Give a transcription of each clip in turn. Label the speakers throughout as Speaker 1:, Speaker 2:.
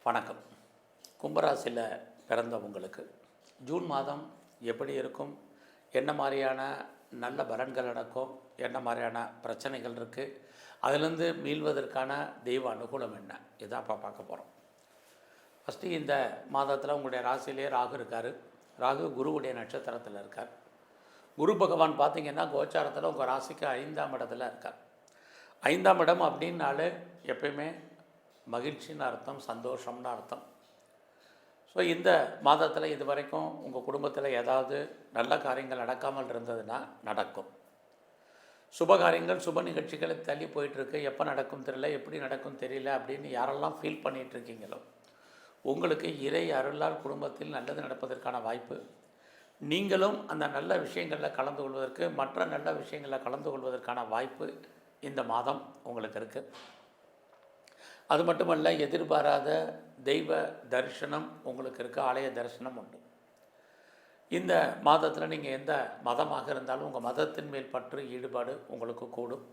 Speaker 1: வணக்கம். கும்பராசியில் பிறந்தவங்களுக்கு ஜூன் மாதம் எப்படி இருக்கும், என்ன மாதிரியான நல்ல பலன்கள் நடக்கும், என்ன மாதிரியான பிரச்சனைகள் இருக்குது, அதிலிருந்து மீள்வதற்கான தெய்வ அனுகூலம் என்ன, இதான் இப்போ பார்க்க போகிறோம். ஃபஸ்ட்டு இந்த மாதத்தில் உங்களுடைய ராசியிலே ராகு இருக்கார். ராகு குருவுடைய நட்சத்திரத்தில் இருக்கார். குரு பகவான் பார்த்திங்கன்னா கோச்சாரத்தில் உங்கள் ராசிக்கு 5ஆம் இடத்துல இருக்கார். 5ஆம் இடம் அப்படின்னாலே எப்பயுமே மகிழ்ச்சின்னு அர்த்தம், சந்தோஷம்னு அர்த்தம். ஸோ இந்த மாதத்தில் இது வரைக்கும் உங்கள் குடும்பத்தில் ஏதாவது நல்ல காரியங்கள் நடக்காமல் இருந்ததுன்னா நடக்கும். சுப காரியங்கள் சுப நிகழ்ச்சிகளை தள்ளி போயிட்டுருக்கு, எப்போ நடக்கும் தெரியல, எப்படி நடக்கும் தெரியல அப்படின்னு யாரெல்லாம் ஃபீல் பண்ணிகிட்ருக்கீங்களோ உங்களுக்கு இறை அருளால் குடும்பத்தில் நல்லது நடப்பதற்கான வாய்ப்பு, நீங்களும் அந்த நல்ல விஷயங்களில் கலந்து கொள்வதற்கு, மற்ற நல்ல விஷயங்களில் கலந்து கொள்வதற்கான வாய்ப்பு இந்த மாதம் உங்களுக்கு இருக்குது. அது மட்டுமல்ல, எதிர்பாராத தெய்வ தரிசனம் உங்களுக்கு இருக்குது, ஆலய தரிசனம் உண்டு. இந்த மாதத்தில் நீங்கள் எந்த மதமாக இருந்தாலும் உங்கள் மதத்தின் மேல் பற்று ஈடுபாடு உங்களுக்கு கூடும்.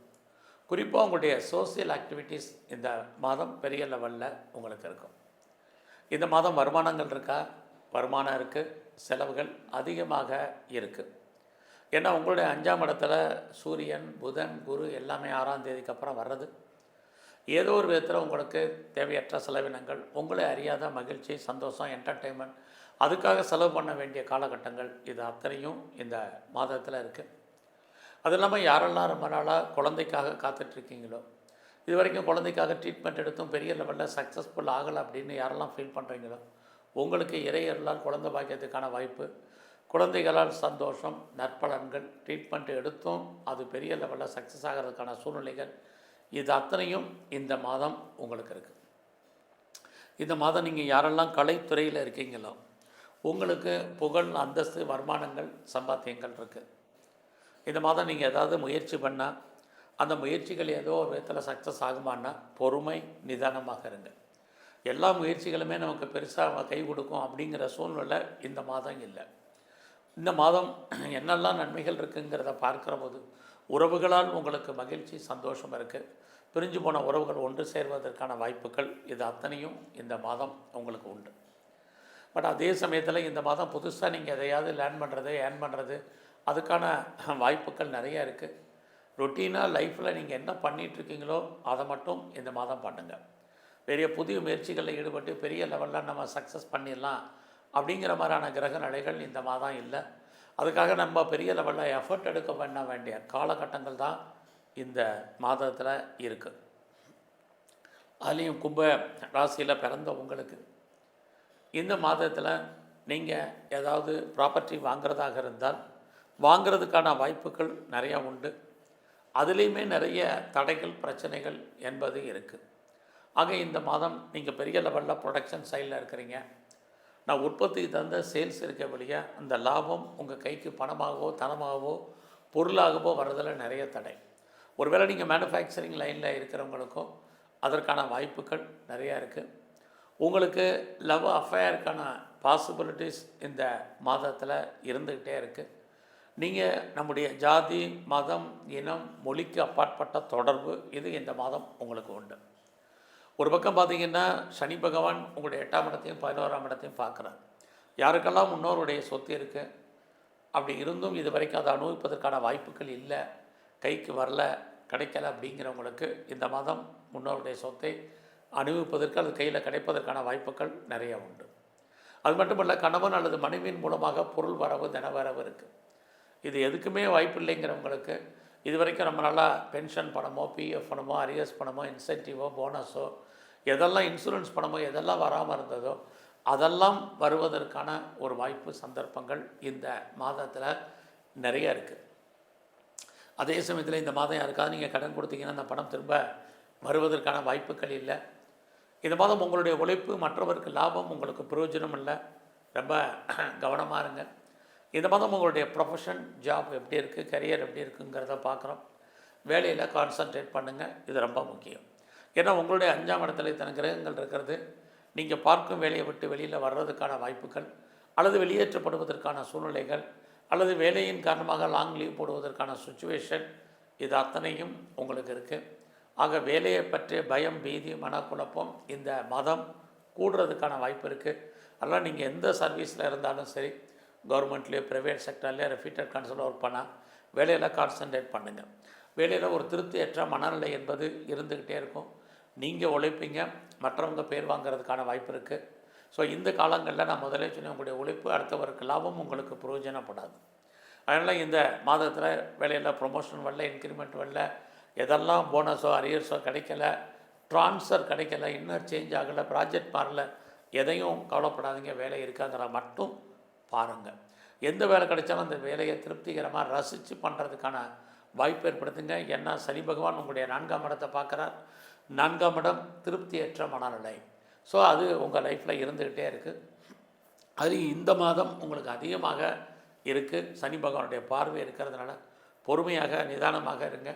Speaker 1: குறிப்பாக உங்களுடைய சோசியல் ஆக்டிவிட்டீஸ் இந்த மாதம் பெரிய லெவலில் உங்களுக்கு இருக்கும். இந்த மாதம் வருமானங்கள் இருக்கா? வருமானம் இருக்குது, செலவுகள் அதிகமாக இருக்குது. ஏன்னா உங்களுடைய 5ஆம் இடத்துல சூரியன், புதன், குரு எல்லாமே 6ஆம் தேதிக்கு அப்புறம் வர்றது ஏதோ ஒரு விதத்தில் உங்களுக்கு தேவையற்ற செலவினங்கள், உங்களை அறியாத மகிழ்ச்சி, சந்தோஷம், என்டர்டெயின்மெண்ட், அதுக்காக செலவு பண்ண வேண்டிய காலகட்டங்கள் இது அத்தனையும் இந்த மாதத்தில் இருக்குது. அது இல்லாமல் யாரெல்லாம் ரொம்ப நாளாக குழந்தைக்காக காத்துட்ருக்கீங்களோ, இது வரைக்கும் குழந்தைக்காக ட்ரீட்மெண்ட் எடுத்தும் பெரிய லெவலில் சக்ஸஸ்ஃபுல் ஆகலை அப்படின்னு யாரெல்லாம் ஃபீல் பண்ணுறீங்களோ உங்களுக்கு இறையர்களால் குழந்தை பாக்கியத்துக்கான வாய்ப்பு, குழந்தைகளால் சந்தோஷம், நற்பலன்கள், ட்ரீட்மெண்ட் எடுத்தும் அது பெரிய லெவலில் சக்ஸஸ் ஆகிறதுக்கான சூழ்நிலைகள், இது அத்தனையும் இந்த மாதம் உங்களுக்கு இருக்குது. இந்த மாதம் நீங்கள் யாரெல்லாம் கலைத்துறையில் இருக்கீங்களோ உங்களுக்கு புகழ், அந்தஸ்து, வருமானங்கள், சம்பாத்தியங்கள் இருக்குது. இந்த மாதம் நீங்கள் ஏதாவது முயற்சி பண்ணால் அந்த முயற்சிகள் ஏதோ ஒரு விதத்தில் சக்ஸஸ் ஆகுமான்னா பொறுமை, நிதானமாக இருங்க. எல்லா முயற்சிகளுமே நமக்கு பெருசாக கை கொடுக்கும் அப்படிங்கிற சூழ்நிலை இந்த மாதம் இல்லை. இந்த மாதம் என்னெல்லாம் நன்மைகள் இருக்குங்கிறத பார்க்குற போது உறவுகளால் உங்களுக்கு மகிழ்ச்சி, சந்தோஷம் இருக்குது. பிரிஞ்சு போன உறவுகள் ஒன்று சேர்வதற்கான வாய்ப்புகள் இது அத்தனையும் இந்த மாதம் உங்களுக்கு உண்டு. பட் அதே சமயத்தில் இந்த மாதம் புதுசாக நீங்கள் எதையாவது லேர்ன் பண்ணுறது, ஏர்ன் பண்ணுறது, அதுக்கான வாய்ப்புகள் நிறையா இருக்குது. ரொட்டீனாக லைஃப்பில் நீங்கள் என்ன பண்ணிகிட்ருக்கீங்களோ அதை மட்டும் இந்த மாதம் பண்ணுங்கள். பெரிய புதிய முயற்சிகளில் ஈடுபட்டு பெரிய லெவலில் நம்ம சக்ஸஸ் பண்ணிடலாம் அப்படிங்கிற மாதிரியான கிரக நிலைகள் இந்த மாதம் இல்லை. அதுக்காக நம்ம பெரிய லெவலில் எஃபர்ட் எடுக்க பண்ண வேண்டிய காலகட்டங்கள் தான் இந்த மாதத்தில் இருக்குது. அதுலேயும் கும்ப ராசியில் பிறந்த உங்களுக்கு இந்த மாதத்தில் நீங்கள் ஏதாவது ப்ராப்பர்ட்டி வாங்கிறதாக இருந்தால் வாங்கிறதுக்கான வாய்ப்புகள் நிறையா உண்டு. அதுலேயுமே நிறைய தடைகள், பிரச்சனைகள் என்பது இருக்குது. ஆக இந்த மாதம் நீங்கள் பெரிய லெவலில் ப்ரொடக்ஷன் சைடில் இருக்கிறீங்க, நான் உற்பத்திக்கு தந்த சேல்ஸ் இருக்க வழியா அந்த லாபம் உங்கள் கைக்கு பணமாகவோ தனமாகவோ பொருளாகவோ வர்றதில் நிறைய தடை. ஒருவேளை நீங்கள் மேனுஃபேக்சரிங் லைனில் இருக்கிறவங்களுக்கும் அதற்கான வாய்ப்புகள் நிறையா இருக்குது. உங்களுக்கு லவ் அஃபேருக்கான பாசிபிலிட்டிஸ் இந்த மாதத்தில் இருந்துக்கிட்டே இருக்குது. நீங்கள் நம்முடைய ஜாதி, மதம், இனம், மொழிக்கு அப்பாற்பட்ட தொடர்பு இது இந்த மாதம் உங்களுக்கு உண்டு. ஒரு பக்கம் பார்த்திங்கன்னா சனி பகவான் உங்களுடைய 8ஆம் இடத்தையும் 11ஆம் இடத்தையும் பார்க்குறார். யாருக்கெல்லாம் முன்னோருடைய சொத்து இருக்குது, அப்படி இருந்தும் இது வரைக்கும் அதை அனுபவிப்பதற்கான வாய்ப்புகள் இல்லை, கைக்கு வரல, கிடைக்கல அப்படிங்கிறவங்களுக்கு இந்த மாதம் முன்னோருடைய சொத்தை அனுபவிப்பதற்கு அது கையில் கிடைப்பதற்கான வாய்ப்புகள் நிறைய உண்டு. அது மட்டுமல்ல, கணவன் அல்லது மனைவியின் மூலமாக பொருள் வரவு, தினவரவு இருக்குது. இது எதுக்குமே வாய்ப்பு இல்லைங்கிறவங்களுக்கு இது வரைக்கும் நம்ம நல்லா பென்ஷன் பணமோ, பிஎஃப் பணமோ, அரியர்ஸ் பணமோ, இன்சென்டிவோ, போனஸோ, எதெல்லாம் இன்சூரன்ஸ் பணமோ எதெல்லாம் வராமல் இருந்ததோ அதெல்லாம் வருவதற்கான ஒரு வாய்ப்பு, சந்தர்ப்பங்கள் இந்த மாதத்தில் நிறைய இருக்குது. அதே சமயத்தில் இந்த மாதம் யாருக்காவது நீங்கள் கடன் கொடுத்தீங்கன்னா அந்த பணம் திரும்ப வருவதற்கான வாய்ப்புகள் இல்லை. இந்த மாதம் உங்களுடைய உழைப்பு மற்றவருக்கு லாபம், உங்களுக்கு பிரயோஜனம் இல்லை. ரொம்ப கவனமாக இருங்க. இந்த மாதம் உங்களுடைய ப்ரொஃபஷன், ஜாப் எப்படி இருக்குது, கரியர் எப்படி இருக்குங்கிறத பார்க்குறோம். வேலையில் கான்சன்ட்ரேட் பண்ணுங்கள், இது ரொம்ப முக்கியம். ஏன்னா உங்களுடைய 5ஆம் இடத்துல இத்தனை கிரகங்கள் இருக்கிறது, நீங்கள் பார்க்கும் வேலையை விட்டு வெளியில் வர்றதுக்கான வாய்ப்புகள், அல்லது வெளியேற்றப்படுவதற்கான சூழ்நிலைகள், அல்லது வேலையின் காரணமாக லாங் லீவ் போடுவதற்கான சுச்சுவேஷன், இது அத்தனையும் உங்களுக்கு இருக்குது. ஆக வேலையை பற்றிய பயம், பீதி, மனக்குழப்பம் இந்த மாதம் கூடுறதுக்கான வாய்ப்பு இருக்குது. அதெல்லாம் நீங்கள் எந்த சர்வீஸில் இருந்தாலும் சரி, கவர்மெண்ட்லேயோ ப்ரைவேட் செக்டர்லேயோ ரெஃபீட்டட் கன்சல்ட் ஒர்க் பண்ணால் வேலையில் கான்சன்ட்ரேட் பண்ணுங்கள். வேலையில் ஒரு திருப்தியற்ற மனநிலை என்பது இருந்துக்கிட்டே இருக்கும். நீங்கள் உழைப்பீங்க, மற்றவங்க பேர் வாங்கிறதுக்கான வாய்ப்பு இருக்குது. ஸோ இந்த காலங்களில் நான் முதலே சொன்னேன், உங்களுடைய உழைப்பு அடுத்தவருக்கு லாபம் உங்களுக்கு பிரயோஜனப்படாது. அதனால் இந்த மாதத்தில் வேலையில் ப்ரொமோஷன் வரல, இன்க்ரிமெண்ட் வரல, எதெல்லாம் போனஸோ அரியர்ஸோ கிடைக்கல, ட்ரான்ஸ்ஃபர் கிடைக்கல, இன்னும் சேஞ்ச் ஆகலை, ப்ராஜெக்ட் மாறல, எதையும் கவலைப்படாதீங்க. வேலை இருக்காங்கிற மட்டும் பாருங்கள். எந்த வேலை கிடைச்சாலும் அந்த வேலையை திருப்திகரமாக ரசித்து பண்ணுறதுக்கான வாய்ப்பு ஏற்படுத்துங்க. ஏன்னா சனி பகவான் உங்களுடைய 4ஆம் இடத்தை பார்க்குறார். 4ஆம் இடம் திருப்தியற்ற மனநிலை. ஸோ அது உங்கள் லைஃப்பில் இருந்துக்கிட்டே இருக்குது. அது இந்த மாதம் உங்களுக்கு அதிகமாக இருக்குது. சனி பகவானுடைய பார்வை இருக்கிறதுனால பொறுமையாக நிதானமாக இருங்க.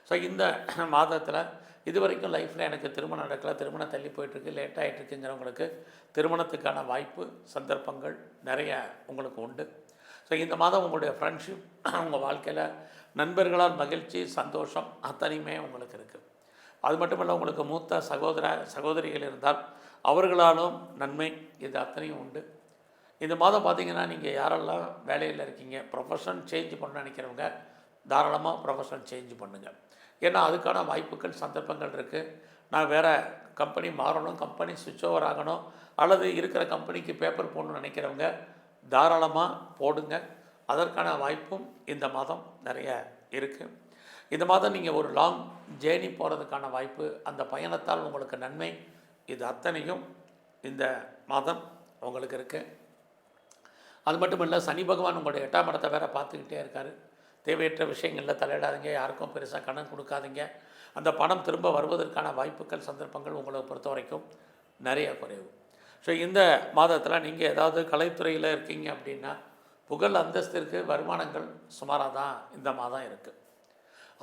Speaker 1: ஸோ இந்த மாதத்தில் இது வரைக்கும் லைஃப்பில் எனக்கு திருமணம் நடக்கலை, திருமணம் தள்ளி போயிட்டுருக்கு, லேட் ஆகிட்டுருக்குங்கிறவங்களுக்கு திருமணத்துக்கான வாய்ப்பு சந்தர்ப்பங்கள் நிறைய உங்களுக்கு உண்டு. ஸோ இந்த மாதம் உங்களுடைய ஃப்ரெண்ட்ஷிப், உங்கள் வாழ்க்கையில் நண்பர்களால் மகிழ்ச்சி, சந்தோஷம் அத்தனையுமே உங்களுக்கு இருக்குது. அது மட்டும் இல்லை, உங்களுக்கு மூத்த சகோதரிகள் இருந்தால் அவர்களாலும் நன்மை, இது அத்தனையும் உண்டு. இந்த மாதம் பார்த்திங்கன்னா நீங்கள் யாரெல்லாம் வேலையில் இருக்கீங்க, ப்ரொஃபஷன் சேஞ்ச் பண்ண நினைக்கிறவங்க தாராளமாக ப்ரொஃபஷன் சேஞ்ச் பண்ணுங்கள். ஏன்னா அதுக்கான வாய்ப்புகள் சந்தர்ப்பங்கள் இருக்குது. நான் வேறு கம்பெனி மாறணும், கம்பெனி சுவிட்ச் ஓவர் ஆகணும், அல்லது இருக்கிற கம்பெனிக்கு பேப்பர் போடணும்னு நினைக்கிறவங்க தாராளமாக போடுங்க. அதற்கான வாய்ப்பும் இந்த மாதம் நிறைய இருக்குது. இந்த மாதம் நீங்கள் ஒரு லாங் ஜேர்னி போகிறதுக்கான வாய்ப்பு, அந்த பயணத்தால் உங்களுக்கு நன்மை, இது அத்தனையும் இந்த மாதம் உங்களுக்கு இருக்குது. அது மட்டும் இல்லை, சனி பகவான் உங்களுடைய 8ஆம் இடத்தை வேறு பார்த்துக்கிட்டே இருக்கார். தேவையற்ற விஷயங்களில் தலையிடாதீங்க, யாருக்கும் பெருசாக கடன் கொடுக்காதீங்க. அந்த பணம் திரும்ப வருவதற்கான வாய்ப்புகள் சந்தர்ப்பங்கள் உங்களை பொறுத்த வரைக்கும் நிறைய குறைவு. ஸோ இந்த மாதத்தில் நீங்கள் ஏதாவது கலைத்துறையில் இருக்கீங்க அப்படின்னா புகழ் அந்தஸ்திற்கு வருமானங்கள் சுமாராக தான் இந்த மாதம் இருக்குது.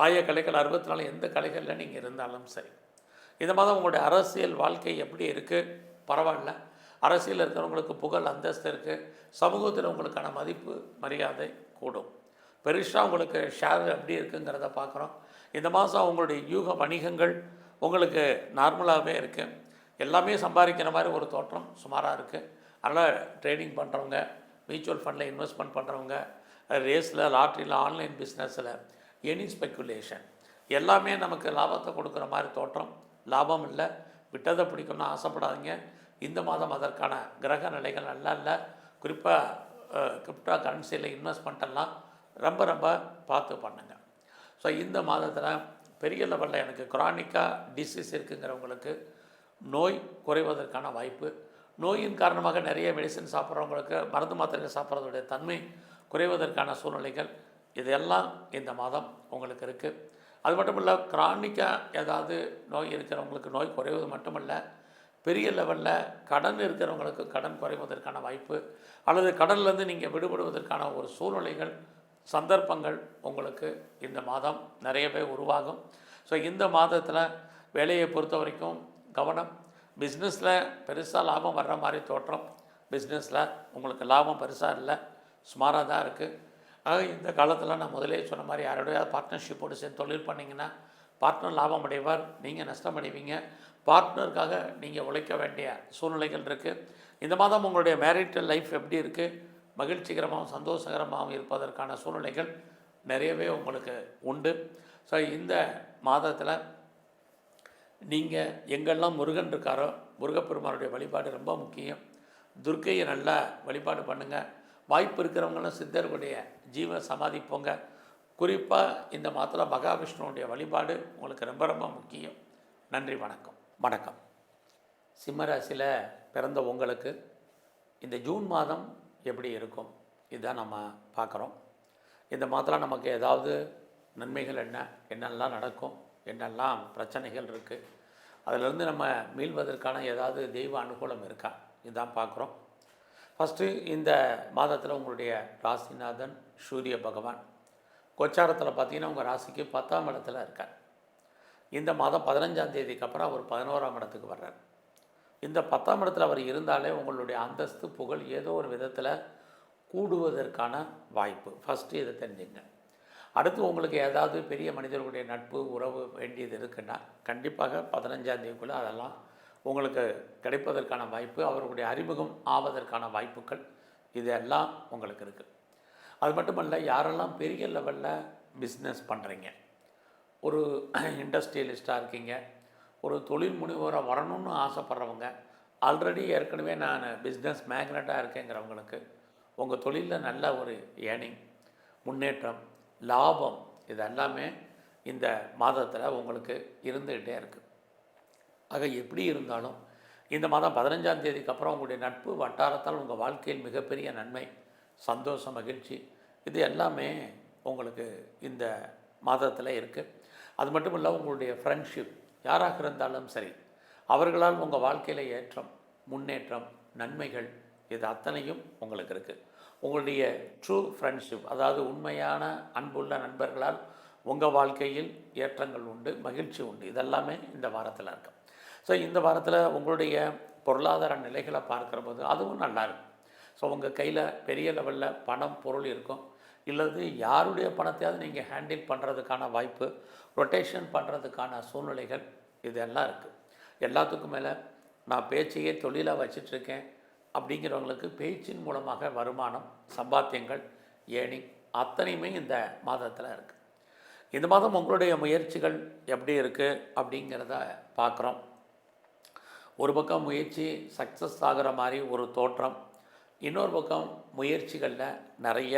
Speaker 1: ஆய கலைகள் 64 எந்த கலைகளில் நீங்கள் இருந்தாலும் சரி. இந்த மாதம் உங்களுடைய அரசியல் வாழ்க்கை எப்படி இருக்குது? பரவாயில்ல. அரசியலில் இருக்கிறவங்களுக்கு புகழ் அந்தஸ்து இருக்குது. சமூகத்தில் உங்களுக்கான மதிப்பு மரியாதை கூடும். பெருசாக உங்களுக்கு ஷேர் எப்படி இருக்குங்கிறத பார்க்குறோம். இந்த மாதம் உங்களுடைய யூக வணிகங்கள் உங்களுக்கு நார்மலாகவே இருக்குது. எல்லாமே சம்பாதிக்கிற மாதிரி ஒரு தோற்றம் சுமாராக இருக்குது. அதனால் ட்ரேடிங் பண்ணுறவங்க, மியூச்சுவல் ஃபண்டில் இன்வெஸ்ட்மெண்ட் பண்ணுறவங்க, ரேஸில், லாட்ரியில், ஆன்லைன் பிஸ்னஸில், எனி ஸ்பெக்குலேஷன் எல்லாமே நமக்கு லாபத்தை கொடுக்குற மாதிரி தோற்றம். லாபம் இல்லை, விட்டதை பிடிக்கணும்னு ஆசைப்படாதீங்க. இந்த மாதம் அதற்கான கிரக நிலைகள் நல்லா இல்லை. குறிப்பாக கிரிப்டோ கரன்சியில் இன்வெஸ்ட்மெண்ட்டெல்லாம் ரொம்ப ரொம்ப பார்த்து பண்ணுங்கள். ஸோ இந்த மாதத்தில் பெரிய லெவலில் எனக்கு க்ரானிக்காக டிசீஸ் இருக்குங்கிறவங்களுக்கு நோய் குறைவதற்கான வாய்ப்பு, நோயின் காரணமாக நிறைய மெடிசன் சாப்பிட்றவங்களுக்கு மருந்து மாத்திரைகள் சாப்பிட்றதுடைய தன்மை குறைவதற்கான சூழ்நிலைகள் இதெல்லாம் இந்த மாதம் உங்களுக்கு இருக்குது. அது மட்டும் இல்லை, க்ரானிக்காக ஏதாவது நோய் இருக்கிறவங்களுக்கு நோய் குறைவது மட்டுமல்ல, பெரிய லெவலில் கடன் இருக்கிறவங்களுக்கு கடன் குறைவதற்கான வாய்ப்பு, அல்லது கடன்லேருந்து நீங்கள் விடுபடுவதற்கான ஒரு சூழ்நிலைகள் சந்தர்ப்பங்கள் உங்களுக்கு இந்த மாதம் நிறையவே உருவாகும். ஸோ இந்த மாதத்தில் வேலையை பொறுத்த வரைக்கும் கவனம். பிஸ்னஸில் பெருசாக லாபம் வர்ற மாதிரி தோற்றம். பிஸ்னஸில் உங்களுக்கு லாபம் பெருசாக இல்லை, சுமாராக தான் இருக்குது. ஆக இந்த காலத்தில் நான் முதலே சொன்ன மாதிரி யாரோடைய பார்ட்னர்ஷிப்போடு சேர்ந்து தொழில் பண்ணிங்கன்னா பார்ட்னர் லாபம் அடைவார், நீங்கள் நஷ்டம் அடைவீங்க. பார்ட்னருக்காக நீங்கள் உழைக்க வேண்டிய சூழ்நிலைகள் இருக்குது. இந்த மாதம் உங்களுடைய மேரிட்டல் லைஃப் எப்படி இருக்குது? மகிழ்ச்சிகரமாகவும் சந்தோஷகரமாகவும் இருப்பதற்கான சூழ்நிலைகள் நிறையவே உங்களுக்கு உண்டு. ஸோ இந்த மாதத்தில் நீங்கள் எங்கெல்லாம் முருகன் இருக்காரோ முருகப்பெருமானுடைய வழிபாடு ரொம்ப முக்கியம். துர்க்கையை நல்லா வழிபாடு பண்ணுங்கள். வாய்ப்பு இருக்கிறவங்களும் சித்தர்களுடைய ஜீவ சமாதி போங்க. குறிப்பாக இந்த மாதத்தில் மகாவிஷ்ணுவுடைய வழிபாடு உங்களுக்கு ரொம்ப ரொம்ப முக்கியம். நன்றி, வணக்கம். வணக்கம். சிம்மராசியில் பிறந்த உங்களுக்கு இந்த ஜூன் மாதம் எப்படி இருக்கும் இதுதான் நம்ம பார்க்குறோம். இந்த மாதத்தில் நமக்கு ஏதாவது நன்மைகள் என்னெல்லாம் நடக்கும், என்னெல்லாம் பிரச்சனைகள் இருக்குது, அதிலிருந்து நம்ம மீள்வதற்கான ஏதாவது தெய்வ அனுகூலம் இருக்கா, இதுதான் பார்க்குறோம். ஃபஸ்ட்டு இந்த மாதத்தில் உங்களுடைய ராசிநாதன் சூரிய பகவான் கோச்சாரத்தில் பார்த்தீங்கன்னா உங்கள் ராசிக்கு 10ஆம் இடத்துல இருக்கார். இந்த மாதம் 15ஆம் தேதிக்கு அப்புறம் அவர் 11ஆம் இடத்துக்கு வர்றார். இந்த 10ஆம் இடத்துல அவர் இருந்தாலே உங்களுடைய அந்தஸ்து புகழ் ஏதோ ஒரு விதத்தில் கூடுவதற்கான வாய்ப்பு. ஃபஸ்ட்டு இதை தெரிஞ்சுங்க. அடுத்து உங்களுக்கு ஏதாவது பெரிய மனிதர்களுடைய நட்பு உறவு வேண்டியது இருக்குன்னா கண்டிப்பாக 15ஆம் தேதிக்குள்ளே அதெல்லாம் உங்களுக்கு கிடைப்பதற்கான வாய்ப்பு, அவர்களுடைய அறிமுகம் ஆவதற்கான வாய்ப்புகள் இதெல்லாம் உங்களுக்கு இருக்குது. அது மட்டுமல்ல, யாரெல்லாம் பெரிய லெவலில் பிஸ்னஸ் பண்ணுறீங்க, ஒரு இண்டஸ்ட்ரியலிஸ்ட்டாக இருக்கீங்க, ஒரு தொழில் முனைவோராக வரணும்னு ஆசைப்பட்றவங்க, ஆல்ரெடி ஏற்கனவே நான் பிஸ்னஸ் மேக்னட்டாக இருக்கேங்கிறவங்களுக்கு உங்கள் தொழிலில் நல்ல ஒரு ஏர்னிங், முன்னேற்றம், லாபம் இதெல்லாமே இந்த மாதத்தில் உங்களுக்கு இருந்துக்கிட்டே இருக்குது. ஆக எப்படி இருந்தாலும் இந்த மாதம் 15ஆம் தேதிக்கு அப்புறம் உங்களுடைய நட்பு வட்டாரத்தால் உங்கள் வாழ்க்கையில் மிகப்பெரிய நன்மை, சந்தோஷம், மகிழ்ச்சி இது எல்லாமே உங்களுக்கு இந்த மாதத்தில் இருக்குது. அது மட்டும் இல்லை, உங்களுடைய ஃப்ரெண்ட்ஷிப் யாராக இருந்தாலும் சரி, அவர்களால் உங்கள் வாழ்க்கையில் ஏற்றம், முன்னேற்றம், நன்மைகள் இது அத்தனையும் உங்களுக்கு இருக்குது. உங்களுடைய ட்ரூ ஃப்ரெண்ட்ஷிப், அதாவது உண்மையான அன்புள்ள நண்பர்களால் உங்கள் வாழ்க்கையில் ஏற்றங்கள் உண்டு, மகிழ்ச்சி உண்டு. இதெல்லாமே இந்த வாரத்தில் இருக்குது. ஸோ இந்த வாரத்தில் உங்களுடைய பொருளாதார நிலைகளை பார்க்குற போது அதுவும் நல்லாயிருக்கும். ஸோ உங்கள் கையில் பெரிய லெவலில் பணம், பொருள் இருக்கும், இல்லது யாருடைய பணத்தையாவது நீங்கள் ஹேண்டில் பண்ணுறதுக்கான வாய்ப்பு, ரொட்டேஷன் பண்ணுறதுக்கான சூழ்நிலைகள் இதெல்லாம் இருக்குது. எல்லாத்துக்கும் மேலே நான் பேச்சையே தொழிலாக வச்சிட்ருக்கேன் அப்படிங்கிறவங்களுக்கு பேச்சின் மூலமாக வருமானம், சம்பாத்தியங்கள், ஏர்னிங் அத்தனையுமே இந்த மாதத்தில் இருக்குது. இந்த மாதம் உங்களுடைய முயற்சிகள் எப்படி இருக்குது அப்படிங்கிறத பார்க்குறோம். ஒரு பக்கம் முயற்சி சக்ஸஸ் ஆகிற மாதிரி ஒரு தோற்றம், இன்னொரு பக்கம் முயற்சிகளில் நிறைய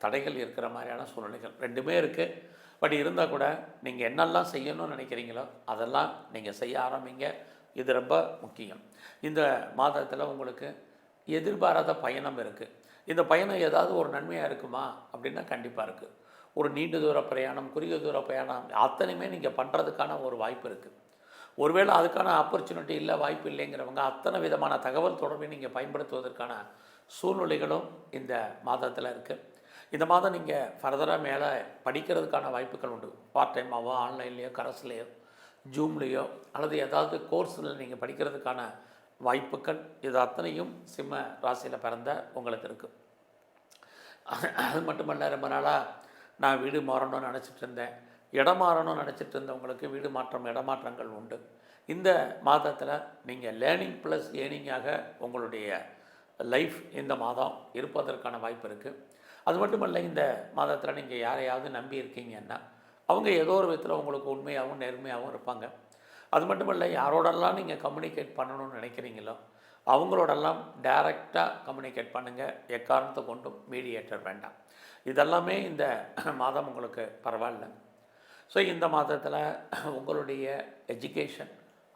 Speaker 1: தடைகள் இருக்கிற மாதிரியான சூழ்நிலைகள் ரெண்டுமே இருக்குது. பட் இருந்தால் கூட நீங்கள் என்னெல்லாம் செய்யணும்னு நினைக்கிறீங்களோ அதெல்லாம் நீங்கள் செய்ய ஆரம்பிங்க. இது ரொம்ப முக்கியம். இந்த மாதத்தில் உங்களுக்கு எதிர்பாராத பயணம் இருக்குது. இந்த பயணம் ஏதாவது ஒரு நன்மையாக இருக்குமா அப்படின்னா கண்டிப்பாக இருக்குது. ஒரு நீண்ட தூர பிரயாணம், குறுகிய தூர பிரயாணம் அத்தனையுமே நீங்கள் பண்ணுறதுக்கான ஒரு வாய்ப்பு இருக்குது. ஒருவேளை அதுக்கான ஆப்பர்ச்சுனிட்டி இல்லை, வாய்ப்பு இல்லைங்கிறவங்க அத்தனை விதமான தகவல் தொடர்பை நீங்கள் பயன்படுத்துவதற்கான சூழ்நிலைகளும் இந்த மாதத்தில் இருக்குது. இந்த மாதம் நீங்கள் ஃபர்தராக மேலே படிக்கிறதுக்கான வாய்ப்புகள் உண்டு. பார்ட் டைமாவோ, ஆன்லைன்லேயோ, கரஸ்லேயோ, ஜூம்லேயோ அல்லது ஏதாவது கோர்ஸில் நீங்கள் படிக்கிறதுக்கான வாய்ப்புகள் இது அத்தனையும் சிம்ம ராசியில் பிறந்த உங்களுக்கு இருக்குது. அது மட்டுமல்ல, ரொம்ப நாளாக நான் வீடு மாறணும்னு நினச்சிட்டு இருந்தேன், இடம் மாறணும்னு நினச்சிட்டு இருந்தவங்களுக்கு வீடு மாற்றம், இடமாற்றங்கள் உண்டு. இந்த மாதத்தில் நீங்கள் லேர்னிங் ப்ளஸ் ஏர்னிங்காக உங்களுடைய லைஃப் இந்த மாதம் இருப்பதற்கான வாய்ப்பு இருக்குது. அது மட்டுமல்ல, இந்த மாதத்தில் நீங்கள் யாரையாவது நம்பி இருக்கீங்கன்னா அவங்க ஏதோ ஒரு விதத்தில் உங்களுக்கு உண்மையாகவும் நேர்மையாகவும் இருப்பாங்க. அது மட்டுமல்ல, யாரோடெல்லாம் நீங்கள் கம்யூனிகேட் பண்ணணும்னு நினைக்கிறீங்களோ அவங்களோடெல்லாம் டைரெக்டாக கம்யூனிகேட் பண்ணுங்கள். எக்காரணத்தை கொண்டும் மீடியேட்டர் வேண்டாம். இதெல்லாமே இந்த மாதம் உங்களுக்கு பரவாயில்ல. ஸோ இந்த மாதத்தில் உங்களுடைய education,